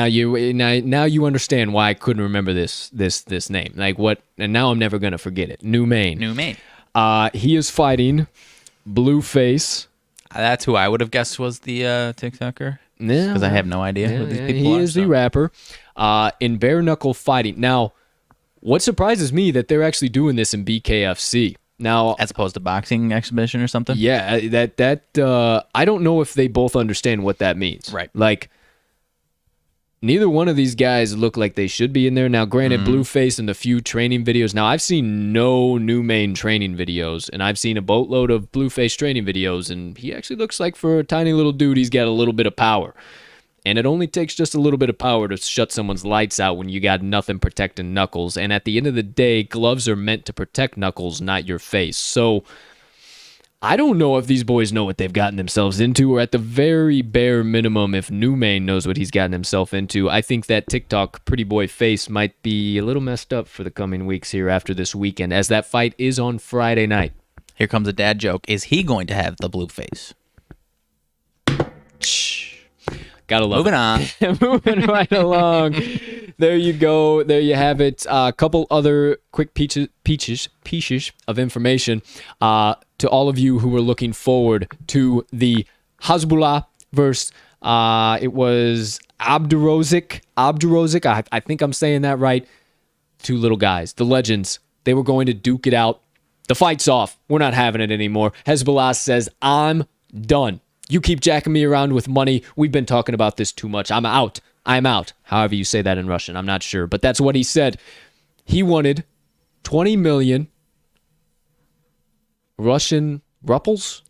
you understand why I couldn't remember this name. Like what? And now I'm never gonna forget it. New Main. He is fighting Blueface. That's who I would have guessed was the TikToker. Yeah, because I have no idea who these people he are. Is the rapper in bare knuckle fighting. Now, what surprises me that they're actually doing this in BKFC. Now, As opposed to boxing exhibition or something? yeah, I don't know if they both understand what that means. Right. Like, neither one of these guys look like they should be in there. Now, granted, Blueface and the few training videos. Now, I've seen no new main training videos, and I've seen a boatload of Blueface training videos, and he actually looks like for a tiny little dude, he's got a little bit of power. And it only takes just a little bit of power to shut someone's lights out when you got nothing protecting Knuckles. And at the end of the day, gloves are meant to protect Knuckles, not your face. So I don't know if these boys know what they've gotten themselves into, or at the very bare minimum, if New Main knows what he's gotten himself into. I think that TikTok pretty boy face might be a little messed up for the coming weeks here after this weekend, as that fight is on Friday night. Here comes a dad joke. Is he going to have the blue face? Gotta love Moving on. Moving right along. There you go. There you have it. A couple other quick pieces of information to all of you who were looking forward to the Hasbullah versus it was Abdurozak. I think I'm saying that right. Two little guys, the legends. They were going to duke it out. The fight's off. We're not having it anymore. Hezbollah says, I'm done. You keep jacking me around with money. We've been talking about this too much. I'm out. I'm out. However you say that in Russian. I'm not sure. But that's what he said. He wanted 20 million Russian ruples?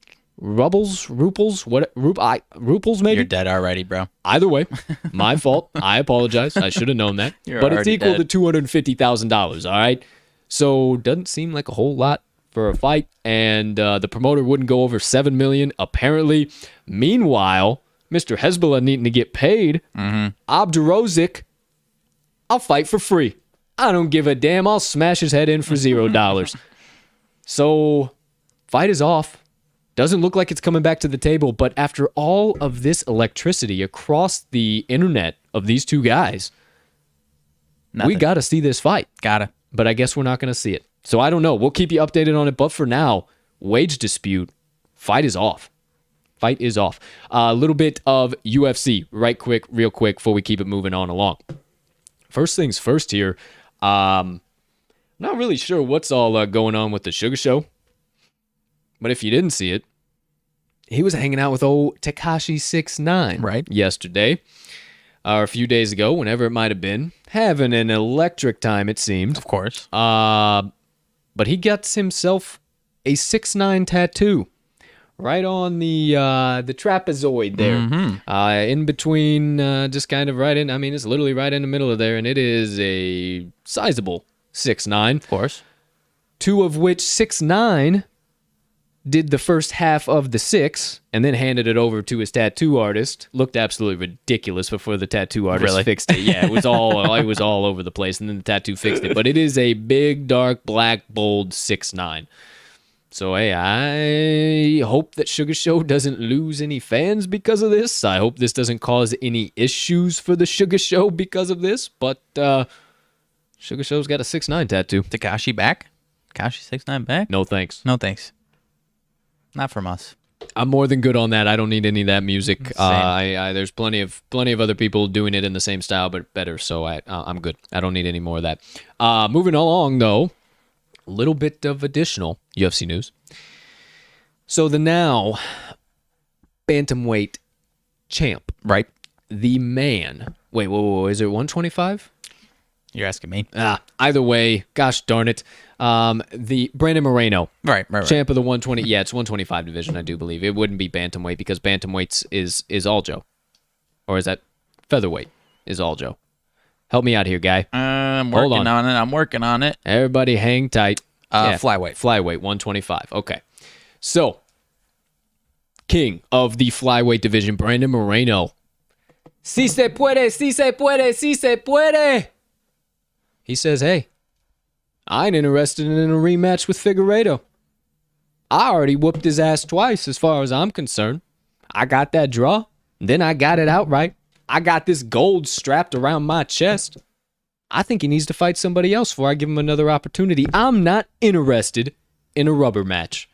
Ruples? What? Ruples maybe? You're dead already, bro. Either way, my fault. I apologize. I should have known that. But it's equal to $250,000, all right? So doesn't seem like a whole lot for a fight, and the promoter wouldn't go over $7 million apparently. Meanwhile, Mr. Hezbollah needing to get paid. Abdurozak, I'll fight for free. I don't give a damn. I'll smash his head in for $0. So, fight is off. Doesn't look like it's coming back to the table, but after all of this electricity across the internet of these two guys, we got to see this fight. Gotta. But I guess we're not going to see it. So I don't know. We'll keep you updated on it. But for now, wage dispute, fight is off. Fight is off. A little bit of UFC, real quick, before we keep it moving on along. First things first here. Not really sure what's all going on with the Sugar Show. But if you didn't see it, he was hanging out with old Tekashi 6ix9ine yesterday. Or a few days ago, whenever it might have been. Having an electric time, it seemed. Of course. But he gets himself a 6ix9ine tattoo right on the trapezoid there. In between, just kind of right in. I mean, it's literally right in the middle of there, and it is a sizable 6ix9ine. Of course. Two of which 6ix9ine did the first half of the 6 and then handed it over to his tattoo artist. Looked absolutely ridiculous before the tattoo artist fixed it. Yeah, it was all over the place, and then the tattoo fixed it. But it is a big, dark, black, bold 6ix9ine. So, hey, I hope that Sugar Show doesn't lose any fans because of this. I hope this doesn't cause any issues for the Sugar Show because of this. But Sugar Show's got a 6ix9ine tattoo. Tekashi back? Tekashi 6ix9ine back? No thanks. No thanks. Not from us. I'm more than good on that. I don't need any of that music. There's plenty of other people doing it in the same style, but better. So I'm good. I don't need any more of that. Moving along, though, a little bit of additional UFC news. So the now bantamweight champ, Right. the man. Wait, whoa, is it 125? You're asking me. Either way, gosh darn it. The Brandon Moreno. Right. Champ of the 120. Yeah, it's 125 division, I do believe. It wouldn't be bantamweight because bantamweights is Aljo. Or is that featherweight is Aljo? Help me out here, guy. I'm working on it. I'm working on it. Everybody hang tight. Flyweight. Flyweight, 125. Okay. So, king of the flyweight division, Brandon Moreno. Si se puede, si se puede, si se puede. He says, hey, I ain't interested in a rematch with Figueiredo. I already whooped his ass twice as far as I'm concerned. I got that draw, then I got it outright. I got this gold strapped around my chest. I think he needs to fight somebody else before I give him another opportunity. I'm not interested in a rubber match.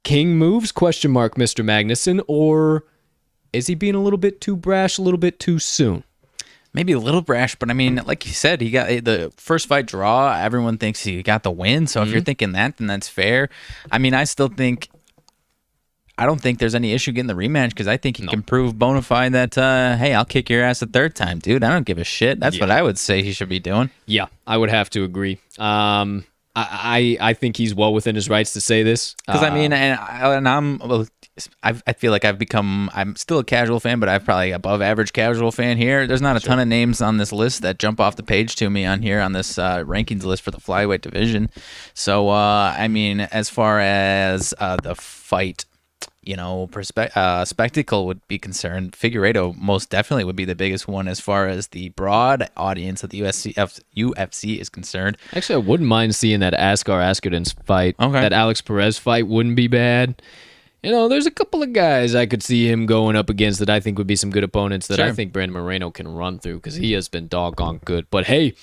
King moves, ? Mr. Magnuson, or is he being a little bit too brash, a little bit too soon? Maybe a little brash, but I mean, like you said, he got the first fight draw. Everyone thinks he got the win. So if you're thinking that, then that's fair. I mean, I don't think there's any issue getting the rematch because I think he can prove bona fide that, hey, I'll kick your ass a third time, dude. I don't give a shit. That's what I would say he should be doing. Yeah, I would have to agree. I think he's well within his rights to say this. Because I feel like I'm still a casual fan, but I'm probably above average casual fan here. There's not a ton of names on this list that jump off the page to me on here on this rankings list for the flyweight division. So, I mean, as far as the fight, spectacle would be concerned, Figueiredo most definitely would be the biggest one as far as the broad audience of the UFC is concerned. Actually, I wouldn't mind seeing that Askar Askarden's fight. Okay. That Alex Perez fight wouldn't be bad. There's a couple of guys I could see him going up against that I think would be some good opponents that I think Brandon Moreno can run through because he has been doggone good. But hey,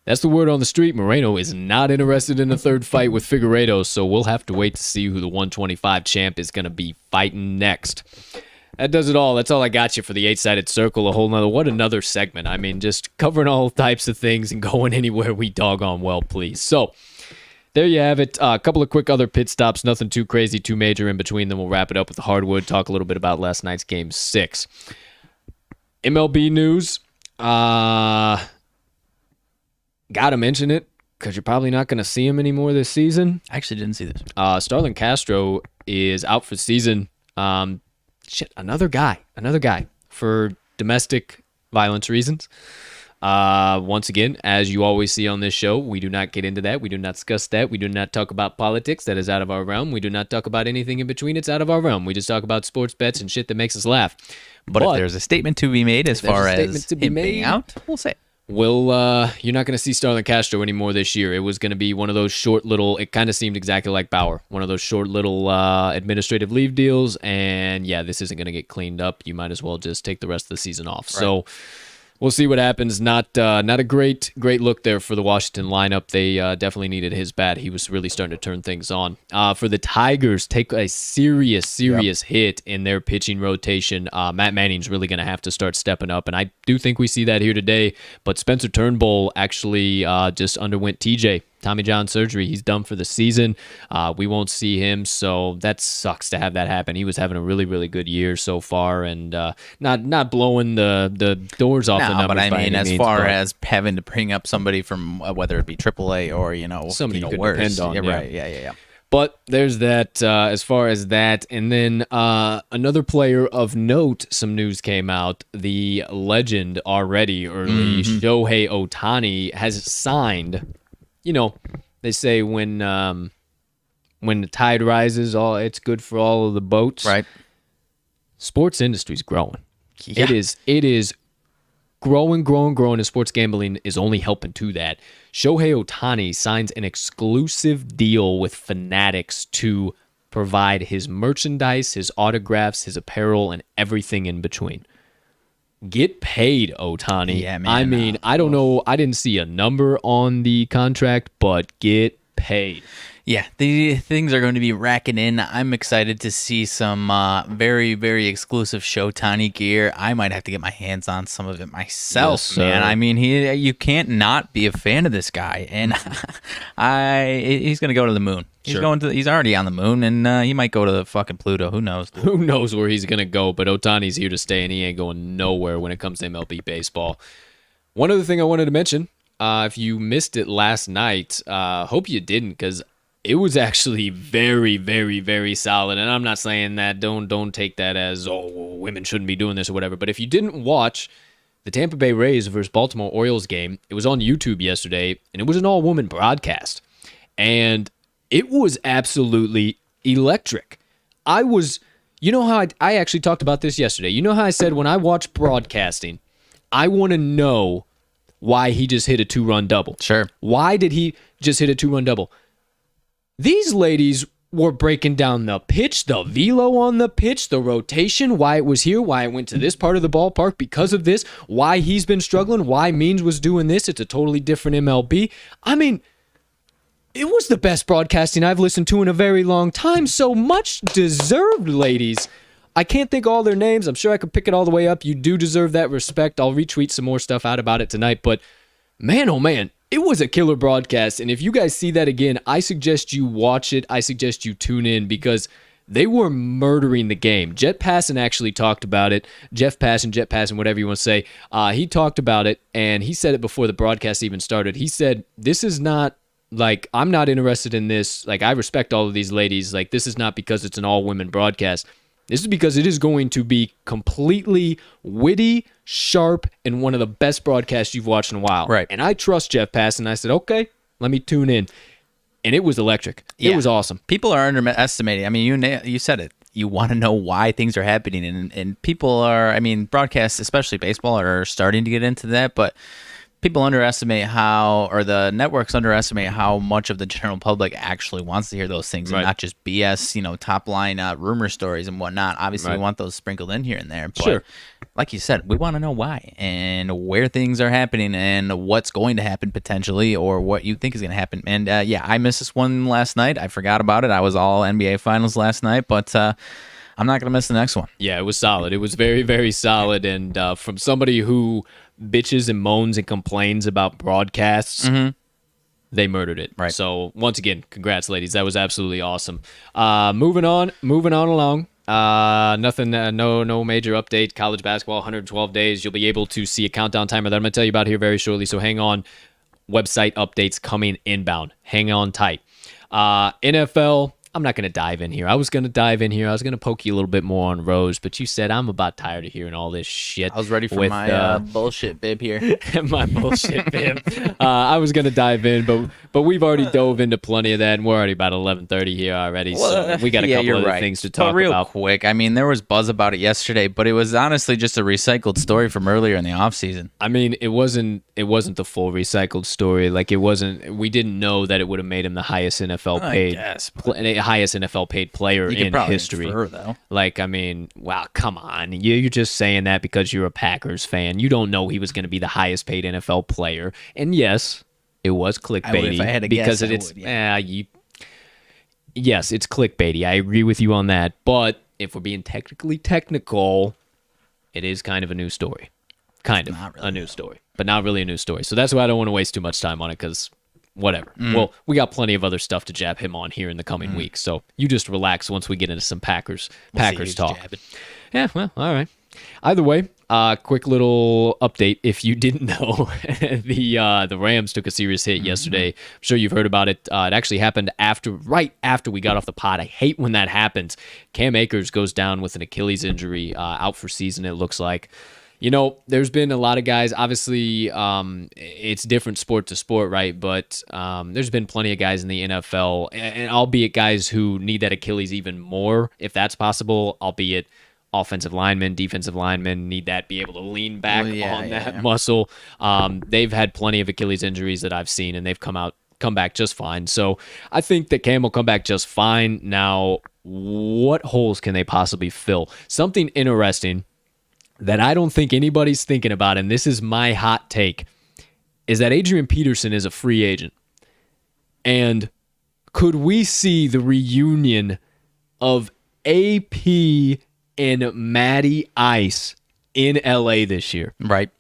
that's the word on the street. Moreno is not interested in a third fight with Figueiredo, so we'll have to wait to see who the 125 champ is going to be fighting next. That does it all. That's all I got you for the 8-sided circle. What another segment. I mean, just covering all types of things and going anywhere we doggone well, please. So, there you have it. A couple of quick other pit stops. Nothing too crazy, too major in between them. We'll wrap it up with the hardwood, talk a little bit about last night's Game 6. MLB news. Gotta mention it because you're probably not going to see him anymore this season. I actually didn't see this. Starlin Castro is out for the season. Another guy for domestic violence reasons. Once again, as you always see on this show, we do not get into that. We do not discuss that. We do not talk about politics. That is out of our realm. We do not talk about anything in between. It's out of our realm. We just talk about sports bets and shit that makes us laugh. But if there's a statement to be made as far as him being out, we'll say it. Well, you're not going to see Starlin Castro anymore this year. It was going to be one of those short little, it kind of seemed exactly like Bauer, one of those short little administrative leave deals. And yeah, this isn't going to get cleaned up. You might as well just take the rest of the season off. Right. So we'll see what happens. Not a great look there for the Washington lineup. They definitely needed his bat. He was really starting to turn things on. For the Tigers, take a serious hit in their pitching rotation. Matt Manning's really going to have to start stepping up, and I do think we see that here today. But Spencer Turnbull actually just underwent Tommy John surgery. He's done for the season. We won't see him, so that sucks to have that happen. He was having a really, really good year so far, and not blowing the doors off the numbers. But I mean, as far as having to bring up somebody from whether it be AAA or somebody you could worse. depend on. Yeah, right. Yeah. But there's that as far as that. And then another player of note, some news came out. The legend already early, Shohei Ohtani, has signed. They say when the tide rises, it's good for all of the boats. Right. Sports industry's growing. Yeah. It is growing, and sports gambling is only helping to that. Shohei Ohtani signs an exclusive deal with Fanatics to provide his merchandise, his autographs, his apparel, and everything in between. Get paid, Ohtani. Yeah, man. I mean, I don't know. I didn't see a number on the contract, but get paid. Yeah, the things are going to be racking in. I'm excited to see some very, very exclusive Showtani gear. I might have to get my hands on some of it myself, man. I mean, you can't not be a fan of this guy, and he's going to go to the moon. He's already on the moon, and he might go to the fucking Pluto. Who knows? Who knows where he's going to go? But Ohtani's here to stay, and he ain't going nowhere when it comes to MLB baseball. One other thing I wanted to mention, if you missed it last night, hope you didn't, because it was actually very, very, very solid. And I'm not saying that, don't take that as, women shouldn't be doing this or whatever. But if you didn't watch the Tampa Bay Rays versus Baltimore Orioles game, it was on YouTube yesterday, and it was an all-woman broadcast. And it was absolutely electric. How I actually talked about this yesterday. You know how I said when I watch broadcasting, I want to know why he just hit a 2-run double. Sure. Why did he just hit a 2-run double? These ladies were breaking down the pitch, the velo on the pitch, the rotation, why it was here, why it went to this part of the ballpark because of this, why he's been struggling, why Means was doing this. It's a totally different MLB. I mean, it was the best broadcasting I've listened to in a very long time. So much deserved, ladies. I can't think of all their names. I'm sure I could pick it all the way up. You do deserve that respect. I'll retweet some more stuff out about it tonight. But man, oh man, it was a killer broadcast. And if you guys see that again, I suggest you watch it. I suggest you tune in because they were murdering the game. Jet Passon actually talked about it. Jet Passon, whatever you want to say. He talked about it, and he said it before the broadcast even started. He said, this is not, like, I'm not interested in this. Like, I respect all of these ladies. Like, this is not because it's an all-women broadcast. This is because it is going to be completely witty, sharp, and one of the best broadcasts you've watched in a while. Right. And I trust Jeff Passon. I said, okay, let me tune in. And it was electric. It was awesome. People are underestimating. I mean, you said it. You want to know why things are happening. And people are, I mean, broadcasts, especially baseball, are starting to get into that. But people underestimate how, or the networks underestimate how much of the general public actually wants to hear those things and not just BS, top line rumor stories and whatnot. Obviously, we want those sprinkled in here and there. But like you said, we want to know why and where things are happening and what's going to happen potentially or what you think is going to happen. And I missed this one last night. I forgot about it. I was all NBA Finals last night, but I'm not going to miss the next one. Yeah, it was solid. It was very, very solid. And from somebody who bitches and moans and complains about broadcasts, they murdered it. Right. So once again, congrats, ladies. That was absolutely awesome. Moving on along. Nothing, no major update. College basketball, 112 days. You'll be able to see a countdown timer that I'm going to tell you about here very shortly. So hang on. Website updates coming inbound. Hang on tight. NFL. I'm not going to dive in here. I was going to dive in here. I was going to poke you a little bit more on Rose, but you said I'm about tired of hearing all this shit. I was ready for my bullshit bib here. My bullshit bib. I was going to dive in, but we've already dove into plenty of that, and we're already about 11:30 here already, so we got a couple other things to talk real about. Quick, I mean, there was buzz about it yesterday, but it was honestly just a recycled story from earlier in the offseason. I mean, it wasn't the full recycled story. Like, it wasn't. We didn't know that it would have made him the highest NFL paid. Highest NFL paid player in history. Infer, though. Like, I mean, wow, come on. You're just saying that because you're a Packers fan. You don't know he was going to be the highest paid NFL player. And yes, it was clickbaity. If I had to because guess, yes, it's clickbaity. I agree with you on that. But if we're being technically technical, it is kind of a new story. Kind of a new story, but not really a new story. So that's why I don't want to waste too much time on it because whatever. Well, we got plenty of other stuff to jab him on here in the coming weeks. So you just relax once we get into some Packers talk. Yeah, well, all right. Either way, quick little update. If you didn't know, the Rams took a serious hit yesterday. I'm sure you've heard about it. It actually happened right after we got off the pod. I hate when that happens. Cam Akers goes down with an Achilles injury, out for season, it looks like. There's been a lot of guys, obviously, it's different sport to sport, right? But there's been plenty of guys in the NFL, and albeit guys who need that Achilles even more, if that's possible, albeit offensive linemen, defensive linemen need that, be able to lean back on that muscle. They've had plenty of Achilles injuries that I've seen, and they've come back just fine. So I think that Cam will come back just fine. Now, what holes can they possibly fill? Something interesting that I don't think anybody's thinking about, and this is my hot take, is that Adrian Peterson is a free agent. And could we see the reunion of AP and Matty Ice in LA this year? Right.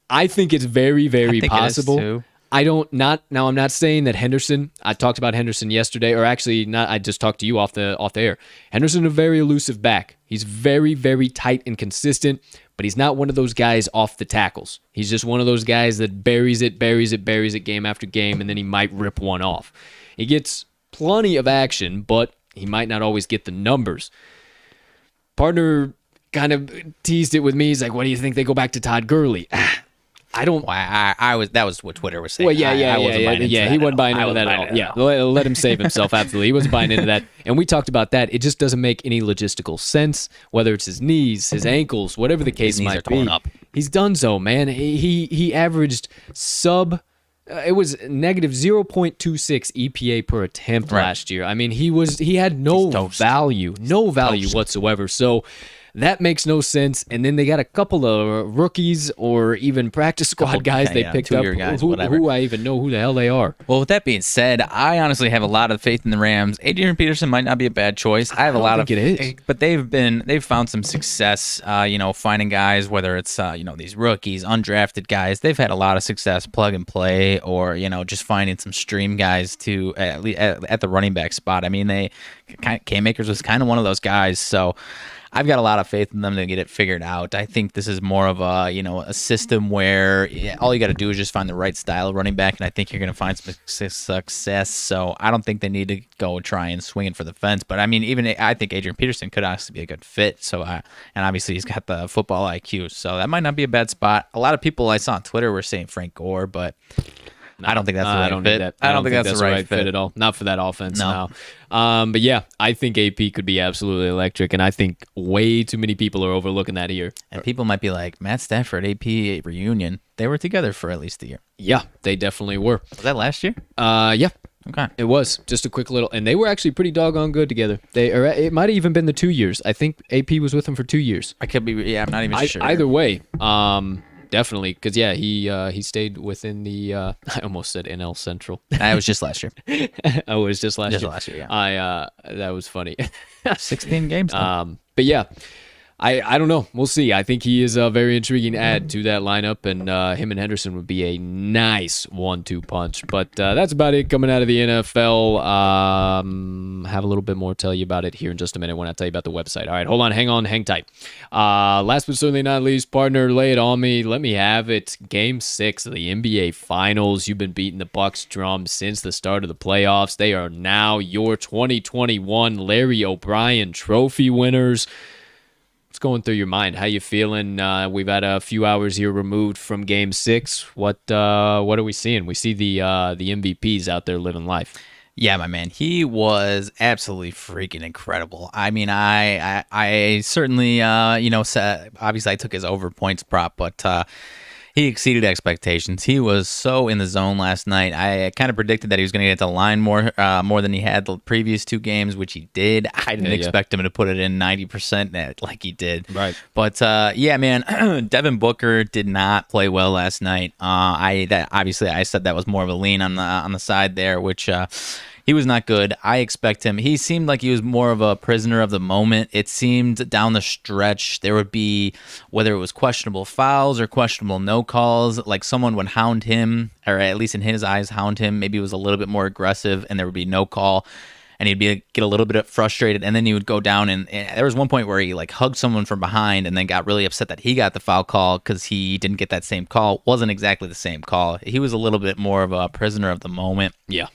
I think it's very, very possible. It is too. I'm not saying that Henderson, I talked about Henderson yesterday, or actually not, I just talked to you off the air. Henderson, a very elusive back. He's very, very tight and consistent, but he's not one of those guys off the tackles. He's just one of those guys that buries it game after game, and then he might rip one off. He gets plenty of action, but he might not always get the numbers. Partner kind of teased it with me. He's like, what do you think they go back to Todd Gurley? I don't. That was what Twitter was saying. Well, yeah. He wasn't buying into that at all. Yeah, let him save himself. Absolutely, he wasn't buying into that. And we talked about that. It just doesn't make any logistical sense. Whether it's his knees, his ankles, whatever the case might be, he's done so. Man, he averaged sub. It was negative 0.26 EPA per attempt last year. I mean, he had no value whatsoever. So That makes no sense. And then they got a couple of rookies or even practice squad guys they picked up. Guys, who I even know who the hell they are. Well, with that being said, I honestly have a lot of faith in the Rams. Adrian Peterson might not be a bad choice. I have a lot of it is. But they've found some success, finding guys, whether it's these rookies, undrafted guys. They've had a lot of success plug and play, or just finding some stream guys to at the running back spot. I mean, Cam Akers was kind of one of those guys, so I've got a lot of faith in them to get it figured out. I think this is more of a system where all you got to do is just find the right style of running back, and I think you're going to find some success. So I don't think they need to go try and swing it for the fence. But I mean, I think Adrian Peterson could honestly be a good fit. So and obviously he's got the football IQ, so that might not be a bad spot. A lot of people I saw on Twitter were saying Frank Gore, but I don't think that's the right fit. I don't think that's the right fit at all. Not for that offense. No. But yeah, I think AP could be absolutely electric, and I think way too many people are overlooking that here. And people might be like, Matt Stafford, AP reunion. They were together for at least a year. Yeah, they definitely were. Was that last year? Yeah. Okay. It was just a quick little, and they were actually pretty doggone good together. It might have even been the 2 years. I think AP was with them for 2 years. I could be. Yeah, I'm not even sure. Either way, definitely, because yeah, he stayed within the. I almost said NL Central. That was just last year. Oh, it was just last year. Just last year, yeah. That was funny. 16 games. But yeah, I don't know. We'll see. I think he is a very intriguing add to that lineup, and him and Henderson would be a nice 1-2 punch. But that's about it coming out of the NFL. Have a little bit more to tell you about it here in just a minute when I tell you about the website. All right, hold on, hang tight. Last but certainly not least, partner, lay it on me. Let me have it. Game 6 of the NBA Finals. You've been beating the Bucks drum since the start of the playoffs. They are now your 2021 Larry O'Brien Trophy winners. What's going through your mind? How you feeling? We've had a few hours here removed from Game 6. What are we seeing? We see the MVPs out there living life. Yeah, my man, he was absolutely freaking incredible. I mean, I certainly, obviously I took his over points prop, but he exceeded expectations. He was so in the zone last night. I kind of predicted that he was going to get the line more than he had the previous 2 games, which he did. I didn't expect him to put it in 90% like he did. Right. But yeah, man, Devin Booker did not play well last night. Obviously I said that was more of a lean on the side there, which. He was not good. I expect him. He seemed like he was more of a prisoner of the moment. It seemed down the stretch there would be, whether it was questionable fouls or questionable no calls, like someone would hound him, or at least in his eyes, hound him. Maybe it was a little bit more aggressive and there would be no call. And he'd get a little bit frustrated, and then he would go down. And there was one point where he like hugged someone from behind, and then got really upset that he got the foul call because he didn't get that same call. Wasn't exactly the same call. He was a little bit more of a prisoner of the moment. Yeah.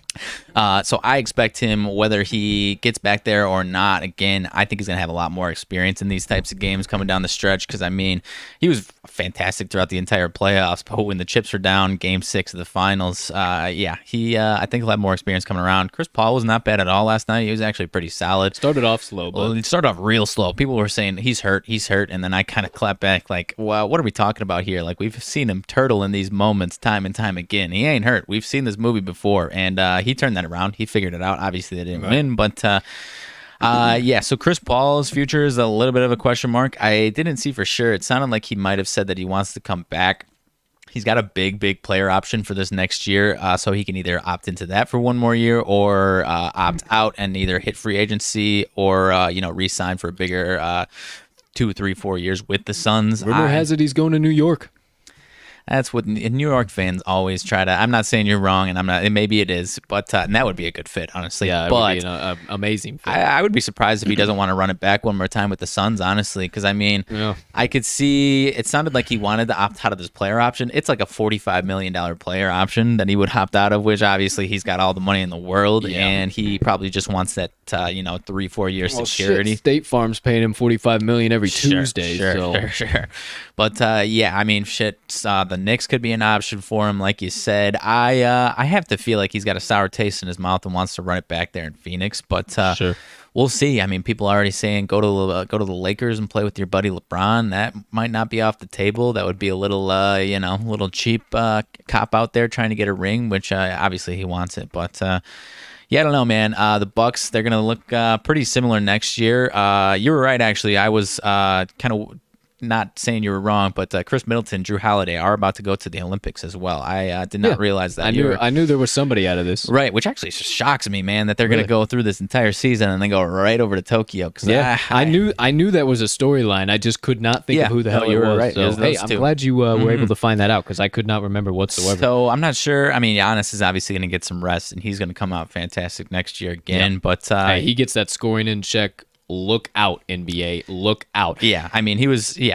So I expect him, whether he gets back there or not, again, I think he's going to have a lot more experience in these types of games coming down the stretch, because, I mean, he was fantastic throughout the entire playoffs, but when the chips were down, Game 6 of the finals, I think he'll have more experience coming around. Chris Paul was not bad at all last night. He was actually pretty solid. Started off slow, but... Well, he started off real slow. People were saying, he's hurt, and then I kind of clapped back like, well, what are we talking about here? Like, we've seen him turtle in these moments time and time again. He ain't hurt. We've seen this movie before, and he turned that around. He figured it out. Obviously, they didn't win, but so Chris Paul's future is a little bit of a question mark. I didn't see for sure. It sounded like he might have said that he wants to come back. He's got a big player option for this next year, so he can either opt into that for one more year or opt out and either hit free agency or re-sign for a bigger 2, 3, 4 years with the Suns. Rumor has it he's going to New York. That's what New York fans always try to. I'm not saying you're wrong, and I'm not. Maybe it is, but and that would be a good fit, honestly. Yeah, it would be an amazing fit. I would be surprised if he doesn't want to run it back one more time with the Suns, honestly, because I mean, I could see. It sounded like he wanted to opt out of this player option. It's like a $45 million player option that he would opt out of, which obviously he's got all the money in the world, and he probably just wants that 3-4 year security. Shit, State Farm's paying him $45 million every Tuesday. Sure. But I mean, shit. The Knicks could be an option for him, like you said. I have to feel like he's got a sour taste in his mouth and wants to run it back there in Phoenix. But we'll see. I mean, people are already saying go to the Lakers and play with your buddy LeBron. That might not be off the table. That would be a little little cheap cop out there trying to get a ring, which obviously he wants it. But Yeah, I don't know, man. The Bucks, they're gonna look pretty similar next year. You were right, actually. I was kind of not saying you were wrong, but Chris Middleton, Drew Holiday are about to go to the Olympics as well. I did not realize that. I knew there was somebody out of this. Right, which actually shocks me, man, that they're going to go through this entire season and then go right over to Tokyo. I knew that was a storyline. I just could not think of who the hell you it were was. right. So, hey, I'm glad you were able to find that out because I could not remember whatsoever. So I'm not sure. I mean, Giannis is obviously going to get some rest, and he's going to come out fantastic next year again. Yeah. But hey, he gets that scoring in check. Look out, NBA. Look out. Yeah, I mean,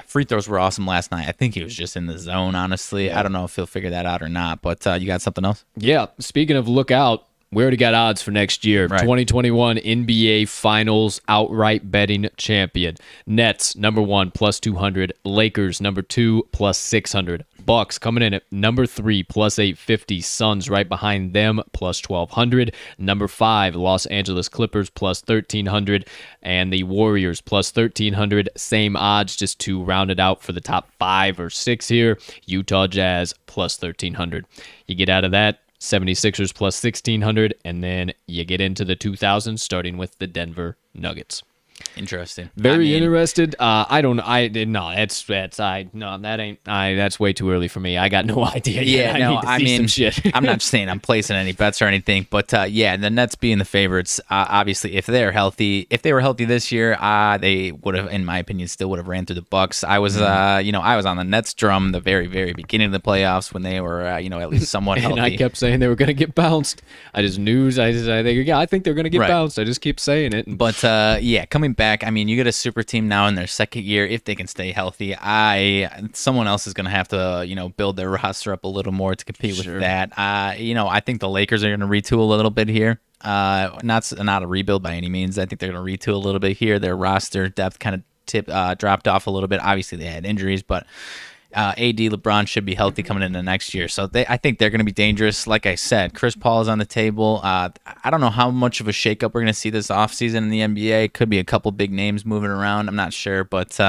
free throws were awesome last night. I think he was just in the zone, honestly. Yeah. I don't know if he'll figure that out or not, but you got something else? Yeah, speaking of look out, we already got odds for next year. Right. 2021 NBA Finals outright betting champion. Nets, number 1, plus 200. Lakers, number 2, plus 600. Bucks coming in at number 3, plus 850. Suns right behind them, plus 1200. Number 5, Los Angeles Clippers, plus 1300. And the Warriors, plus 1300. Same odds, just to round it out for the top 5 or 6 here. Utah Jazz, plus 1300. You get out of that, 76ers plus 1,600, and then you get into the 2000s, starting with the Denver Nuggets. Interesting. Very interested. I don't. That's way too early for me. I got no idea. Yeah, I mean, shit. I'm not saying I'm placing any bets or anything, but the Nets being the favorites. Obviously, if they were healthy this year, they would have, in my opinion, still would have ran through the Bucks. I was, I was on the Nets drum the very, very beginning of the playoffs when they were, at least somewhat healthy. And I kept saying they were going to get bounced. I think they're going to get bounced. I just keep saying it. But coming back, I mean, you get a super team now in their second year if they can stay healthy. Someone else is going to have to, build their roster up a little more to compete with that. I think the Lakers are going to retool a little bit here. Not a rebuild by any means. I think they're going to retool a little bit here. Their roster depth kind of dropped off a little bit. Obviously, they had injuries, but AD, LeBron should be healthy coming into next year. So I think they're going to be dangerous. Like I said, Chris Paul is on the table. I don't know how much of a shakeup we're going to see this offseason in the NBA. Could be a couple big names moving around. I'm not sure. But,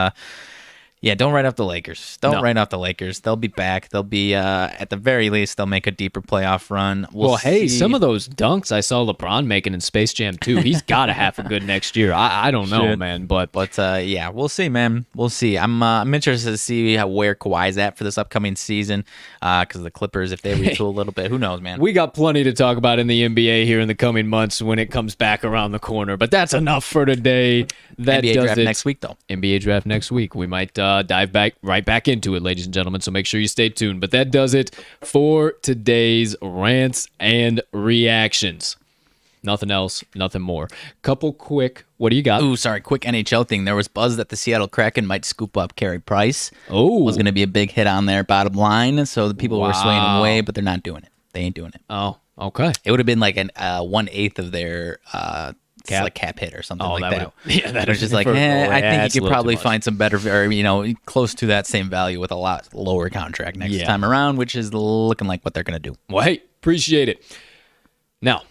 don't write off the Lakers. Write off the Lakers. They'll be back. They'll be, at the very least, they'll make a deeper playoff run. We'll see. Some of those dunks I saw LeBron making in Space Jam 2, he's got to have a good next year. I don't know, man. But we'll see, man. We'll see. I'm interested to see where Kawhi's at for this upcoming season because the Clippers, if they retool a little bit, who knows, man. We got plenty to talk about in the NBA here in the coming months when it comes back around the corner. But that's enough for today. That NBA does draft it. Next week, though. NBA draft next week. We might dive right back into it, ladies and gentlemen, so make sure you stay tuned. But that does it for today's Rants and Reactions. Nothing else, nothing more. Couple quick, what do you got? Quick NHL thing. There was buzz that the Seattle Kraken might scoop up Carey Price. Oh. It was going to be a big hit on their bottom line, so the people were swaying away, but they're not doing it. They ain't doing it. Oh, okay. It would have been like an 1/8 of their cap hit or something like that. That was just like, I think you could probably find some better, or, close to that same value with a lot lower contract next time around, which is looking like what they're going to do. Well, hey, appreciate it. Now,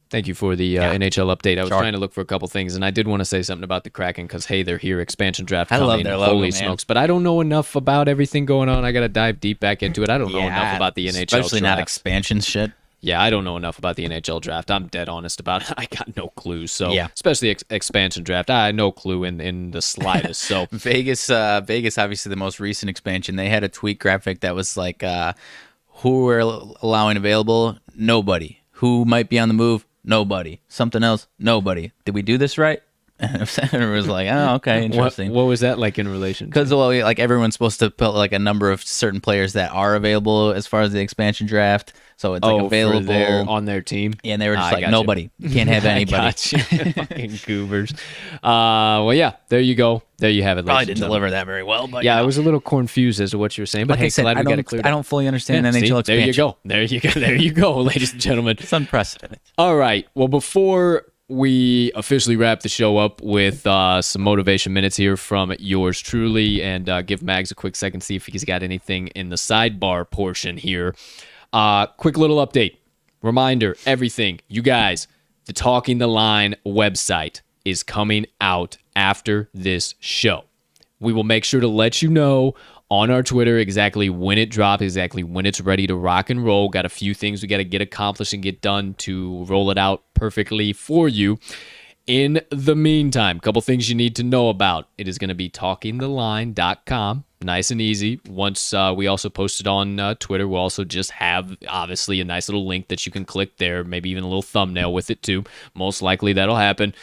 thank you for the NHL update. I was trying to look for a couple things, and I did want to say something about the Kraken because, hey, they're here, expansion draft coming. I love their logo, Holy smokes. But I don't know enough about everything going on. I got to dive deep back into it. I don't know enough about the NHL especially draft. not expansion shit. Yeah, I don't know enough about the NHL draft. I'm dead honest about it. I got no clue. So, especially expansion draft, I had no clue in the slightest. So, Vegas, obviously the most recent expansion. They had a tweet graphic that was like, who are allowing available? Nobody. Who might be on the move? Nobody. Something else? Nobody. Did we do this right? And it was like, oh, okay, interesting. What was that like in relation to? Because, like, everyone's supposed to put, like, a number of certain players that are available as far as the expansion draft. So it's, like, available. On their team? Yeah, and they were just like, nobody. You can't have anybody. Fucking goobers. There you go. There you have it. Probably didn't deliver that very well. But I was a little confused as to what you were saying. But like I said, I don't fully understand NHL expansion. There you go, ladies and gentlemen. It's unprecedented. All right. Well, before we officially wrap the show up with some motivation minutes here from yours truly, and give Mags a quick second, see if he's got anything in the sidebar portion here. Quick little update. Reminder, everything. You guys, the Talking the Line website is coming out after this show. We will make sure to let you know on our Twitter exactly when it drops, exactly when it's ready to rock and roll. Got a few things we got to get accomplished and get done to roll it out perfectly for you. In the meantime, a couple things you need to know about. It is going to be talkingtheline.com. Nice and easy. Once we also post it on Twitter, we'll also just have, obviously, a nice little link that you can click there, maybe even a little thumbnail with it, too. Most likely that'll happen.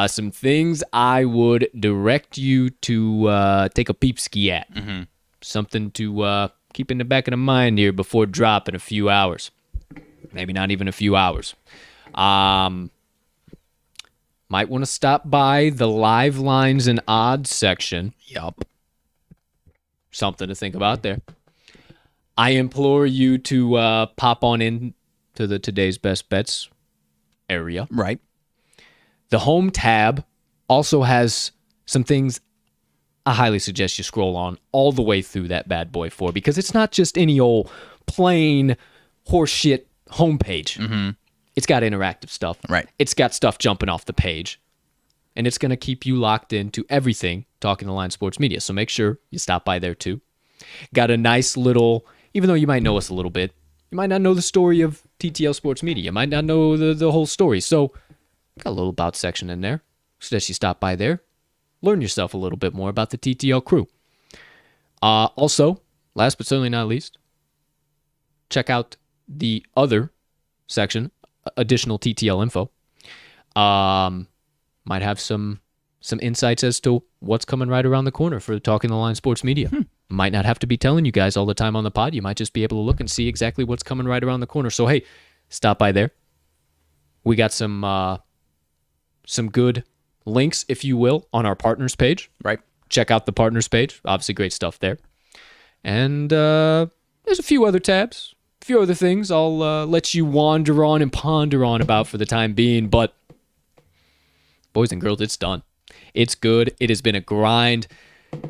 Some things I would direct you to take a peep-ski at. Mm-hmm. Something to keep in the back of the mind here before drop in a few hours. Maybe not even a few hours. Might want to stop by the live lines and odds section. Yup. Something to think about there. I implore you to pop on in to the Today's Best Bets area. Right. The home tab also has some things I highly suggest you scroll on all the way through that bad boy for, because it's not just any old plain horseshit homepage. Mm-hmm. It's got interactive stuff. Right. It's got stuff jumping off the page. And it's going to keep you locked into everything Talking the Line Sports Media. So make sure you stop by there too. Got a nice little, even though you might know us a little bit, you might not know the story of TTL Sports Media. You might not know the whole story. So got a little about section in there. Suggest you stop by there. Learn yourself a little bit more about the TTL crew. Also, last but certainly not least, check out the other section, additional TTL info. Might have some insights as to what's coming right around the corner for Talking the Line Sports Media. Might not have to be telling you guys all the time on the pod. You might just be able to look and see exactly what's coming right around the corner. So, hey, stop by there. We got some good links, if you will, on our partners page. Right. Check out the partners page. Obviously, great stuff there. And there's a few other tabs, a few other things I'll let you wander on and ponder on about for the time being. But, boys and girls, it's done. It's good. It has been a grind.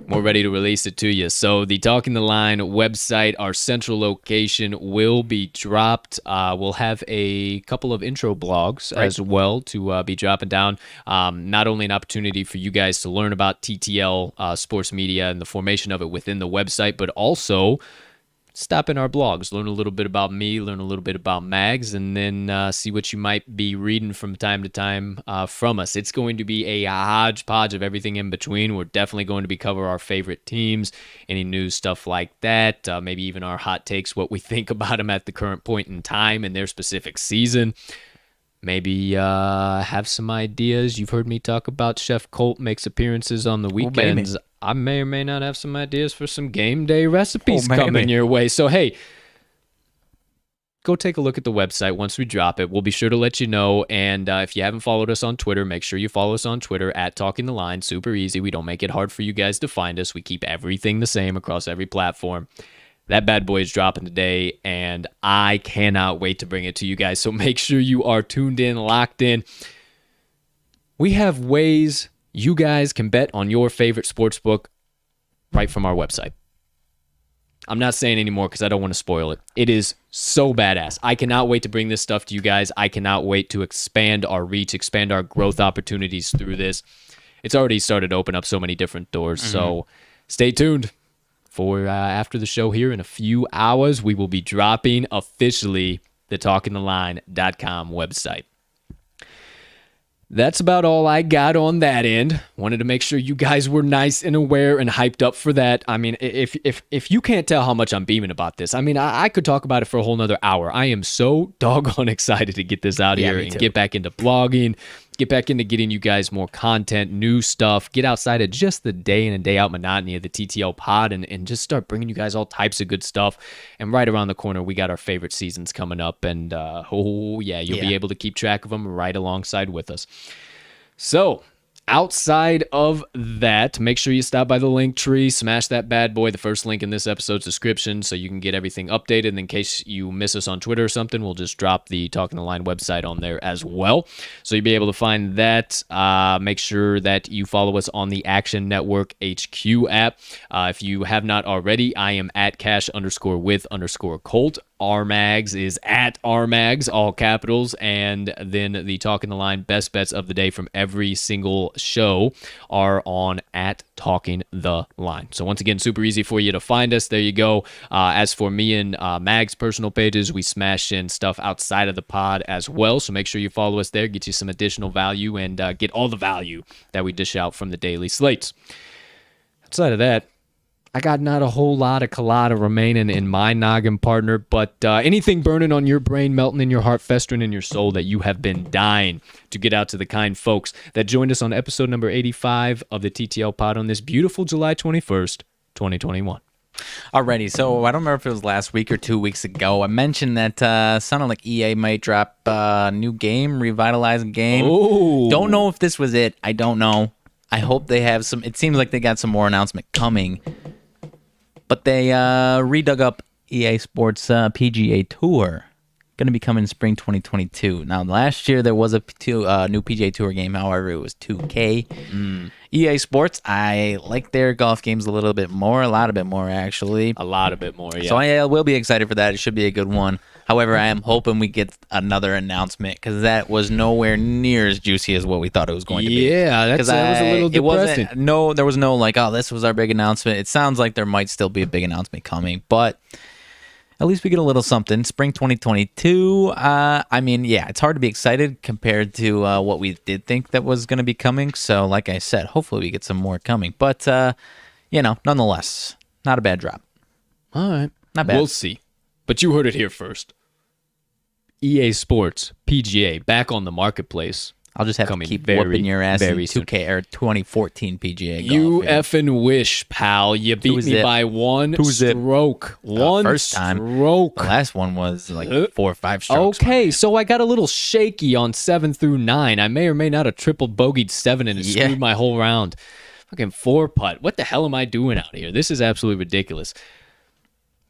We're ready to release it to you. So the Talking the Line website, our central location, will be dropped. We'll have a couple of intro blogs as well to be dropping down. Not only an opportunity for you guys to learn about TTL sports media and the formation of it within the website, but also stop in our blogs, learn a little bit about me, learn a little bit about Mags, and then see what you might be reading from time to time from us. It's going to be a hodgepodge of everything in between. We're definitely going to be cover our favorite teams, any news, stuff like that, maybe even our hot takes, what we think about them at the current point in time in their specific season. Maybe have some ideas. You've heard me talk about Chef Colt makes appearances on the weekends. I may or may not have some ideas for some game day recipes coming your way. So, hey, go take a look at the website once we drop it. We'll be sure to let you know. And if you haven't followed us on Twitter, make sure you follow us on Twitter at Talking the Line. Super easy. We don't make it hard for you guys to find us. We keep everything the same across every platform. That bad boy is dropping today, and I cannot wait to bring it to you guys. So make sure you are tuned in, locked in. We have ways you guys can bet on your favorite sportsbook right from our website. I'm not saying anymore because I don't want to spoil it. It is so badass. I cannot wait to bring this stuff to you guys. I cannot wait to expand our reach, expand our growth opportunities through this. It's already started to open up so many different doors. So stay tuned. For after the show here in a few hours, we will be dropping officially the talkingtheline.com website. That's about all I got on that end. Wanted to make sure you guys were nice and aware and hyped up for that. I mean, if you can't tell how much I'm beaming about this, I mean, I could talk about it for a whole nother hour. I am so doggone excited to get this out here and get back into blogging, get back into getting you guys more content, new stuff, get outside of just the day in and day out monotony of the TTL pod and just start bringing you guys all types of good stuff. And right around the corner, we got our favorite seasons coming up. And you'll be able to keep track of them right alongside with us. So outside of that, make sure you stop by the link tree, smash that bad boy, the first link in this episode's description, so you can get everything updated. And in case you miss us on Twitter or something, we'll just drop the Talking the Line website on there as well. So you'll be able to find that. Make sure that you follow us on the Action Network HQ app. If you have not already, I am at cash_with_Colt RMags is at RMags, all capitals, and then the Talking the Line best bets of the day from every single show are on at Talking the Line. So once again, super easy for you to find us. There you go. As for me and Mag's personal pages, we smash in stuff outside of the pod as well. So make sure you follow us there, get you some additional value, and get all the value that we dish out from the daily slates. Outside of that, I got not a whole lot of colada remaining in my noggin, partner, but anything burning on your brain, melting in your heart, festering in your soul that you have been dying to get out to the kind folks that joined us on episode number 85 of the TTL Pod on this beautiful July 21st, 2021. Alrighty, so I don't remember if it was last week or 2 weeks ago. I mentioned that sounded like EA might drop a new game, revitalize a game. Oh. Don't know if this was it. I don't know. I hope they have some. It seems like they got some more announcement coming. But they redug up EA Sports PGA Tour. Going to be coming in spring 2022. Now, last year there was a new PGA Tour game. However, it was 2K. EA Sports, I like their golf games a little bit more. A lot bit more, actually. A lot of bit more, yeah. So I will be excited for that. It should be a good one. However, I am hoping we get another announcement because that was nowhere near as juicy as what we thought it was going to be. Yeah, that was a little depressing. There was no like, oh, this was our big announcement. It sounds like there might still be a big announcement coming, but at least we get a little something. Spring 2022. I mean, yeah, it's hard to be excited compared to what we did think that was going to be coming. So, like I said, hopefully we get some more coming. But, nonetheless, not a bad drop. All right. Not bad. We'll see. But you heard it here first. EA Sports, PGA, back on the marketplace. I'll just have to keep whooping your ass in 2K or 2014 PGA golf. You effing wish, pal. You beat me by one stroke. One first time. stroke. The last one was like 4 or 5 strokes. Okay, so I got a little shaky on 7 through 9. I may or may not have triple bogeyed 7 and it screwed my whole round. Fucking 4-putt. What the hell am I doing out here? This is absolutely ridiculous.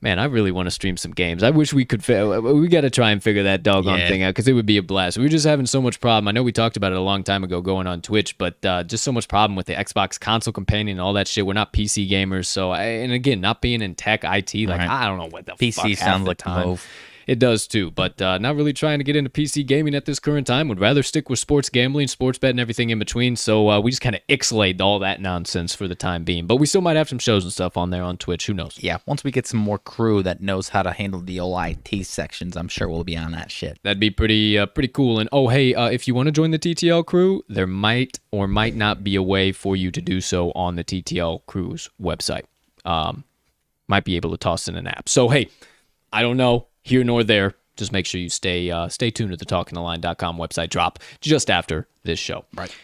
Man, I really want to stream some games. I wish we could. We got to try and figure that doggone thing out because it would be a blast. We were just having so much problem. I know we talked about it a long time ago going on Twitch, but just so much problem with the Xbox console companion and all that shit. We're not PC gamers, so and again, not being in tech IT, like I don't know what the PC fuck sounds like time. move. It does too, but not really trying to get into PC gaming at this current time. Would rather stick with sports gambling, sports bet, and everything in between. So we just kind of ixolayed all that nonsense for the time being. But we still might have some shows and stuff on there on Twitch. Who knows? Yeah, once we get some more crew that knows how to handle the OIT sections, I'm sure we'll be on that shit. That'd be pretty cool. And if you want to join the TTL crew, there might or might not be a way for you to do so on the TTL crew's website. Might be able to toss in an app. So hey, I don't know. Here nor there, just make sure you stay tuned to the talkingtheline.com website drop just after this show. Right.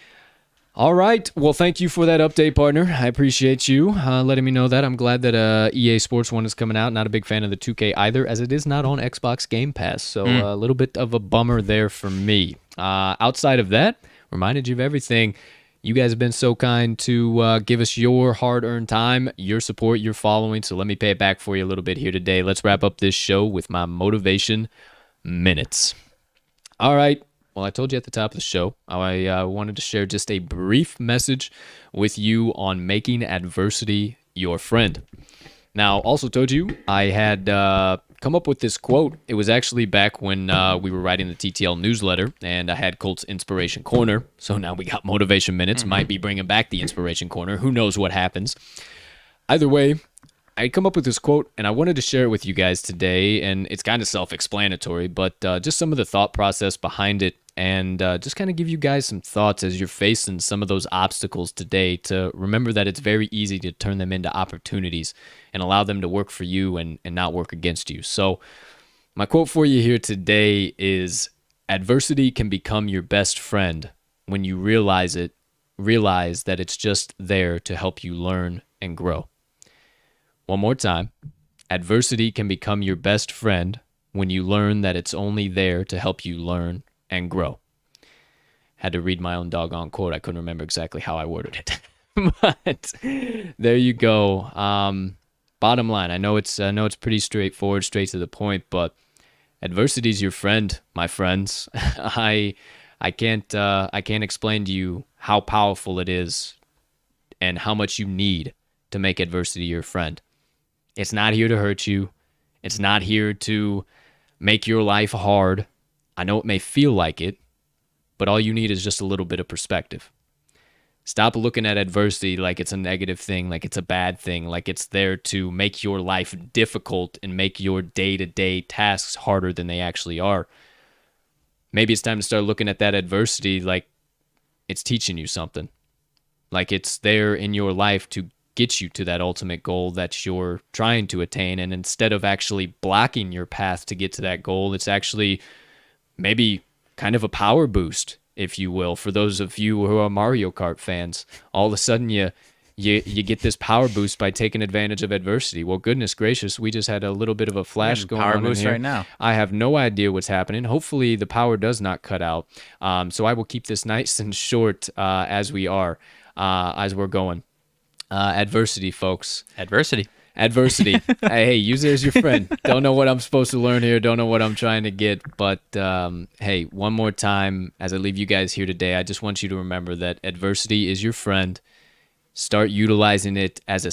All right. Well, thank you for that update, partner. I appreciate you letting me know that. I'm glad that EA Sports 1 is coming out. Not a big fan of the 2K either, as it is not on Xbox Game Pass. So a little bit of a bummer there for me. Outside of that, reminded you of everything. You guys have been so kind to give us your hard-earned time, your support, your following, so let me pay it back for you a little bit here today. Let's wrap up this show with my motivation minutes. All right. Well, I told you at the top of the show, I wanted to share just a brief message with you on making adversity your friend. Now, also told you I had come up with this quote. It was actually back when we were writing the TTL newsletter, and I had Colt's Inspiration Corner. So now we got Motivation Minutes. Might be bringing back the Inspiration Corner. Who knows what happens? Either way, I come up with this quote, and I wanted to share it with you guys today, and it's kind of self-explanatory, but just some of the thought process behind it, and just kind of give you guys some thoughts as you're facing some of those obstacles today to remember that it's very easy to turn them into opportunities and allow them to work for you and not work against you. So my quote for you here today is, adversity can become your best friend when you realize that it's just there to help you learn and grow. One more time. Adversity can become your best friend when you learn that it's only there to help you learn and grow. Had to read my own doggone quote. I couldn't remember exactly how I worded it. But there you go. Bottom line, I know it's pretty straightforward, straight to the point, but adversity's your friend, my friends. I can't explain to you how powerful it is and how much you need to make adversity your friend. It's not here to hurt you. It's not here to make your life hard. I know it may feel like it, but all you need is just a little bit of perspective. Stop looking at adversity like it's a negative thing, like it's a bad thing, like it's there to make your life difficult and make your day-to-day tasks harder than they actually are. Maybe it's time to start looking at that adversity like it's teaching you something. Like it's there in your life to get you to that ultimate goal that you're trying to attain. And instead of actually blocking your path to get to that goal, it's actually maybe kind of a power boost, if you will, for those of you who are Mario Kart fans. All of a sudden you get this power boost by taking advantage of adversity. Well, goodness gracious, we just had a little bit of a flash going on in here. Right now. I have no idea what's happening. Hopefully the power does not cut out. So I will keep this nice and short as we're going. Adversity, folks. Adversity. Hey, use it as your friend. Don't know what I'm supposed to learn here. Don't know what I'm trying to get. But hey, one more time, as I leave you guys here today, I just want you to remember that adversity is your friend. Start utilizing it as a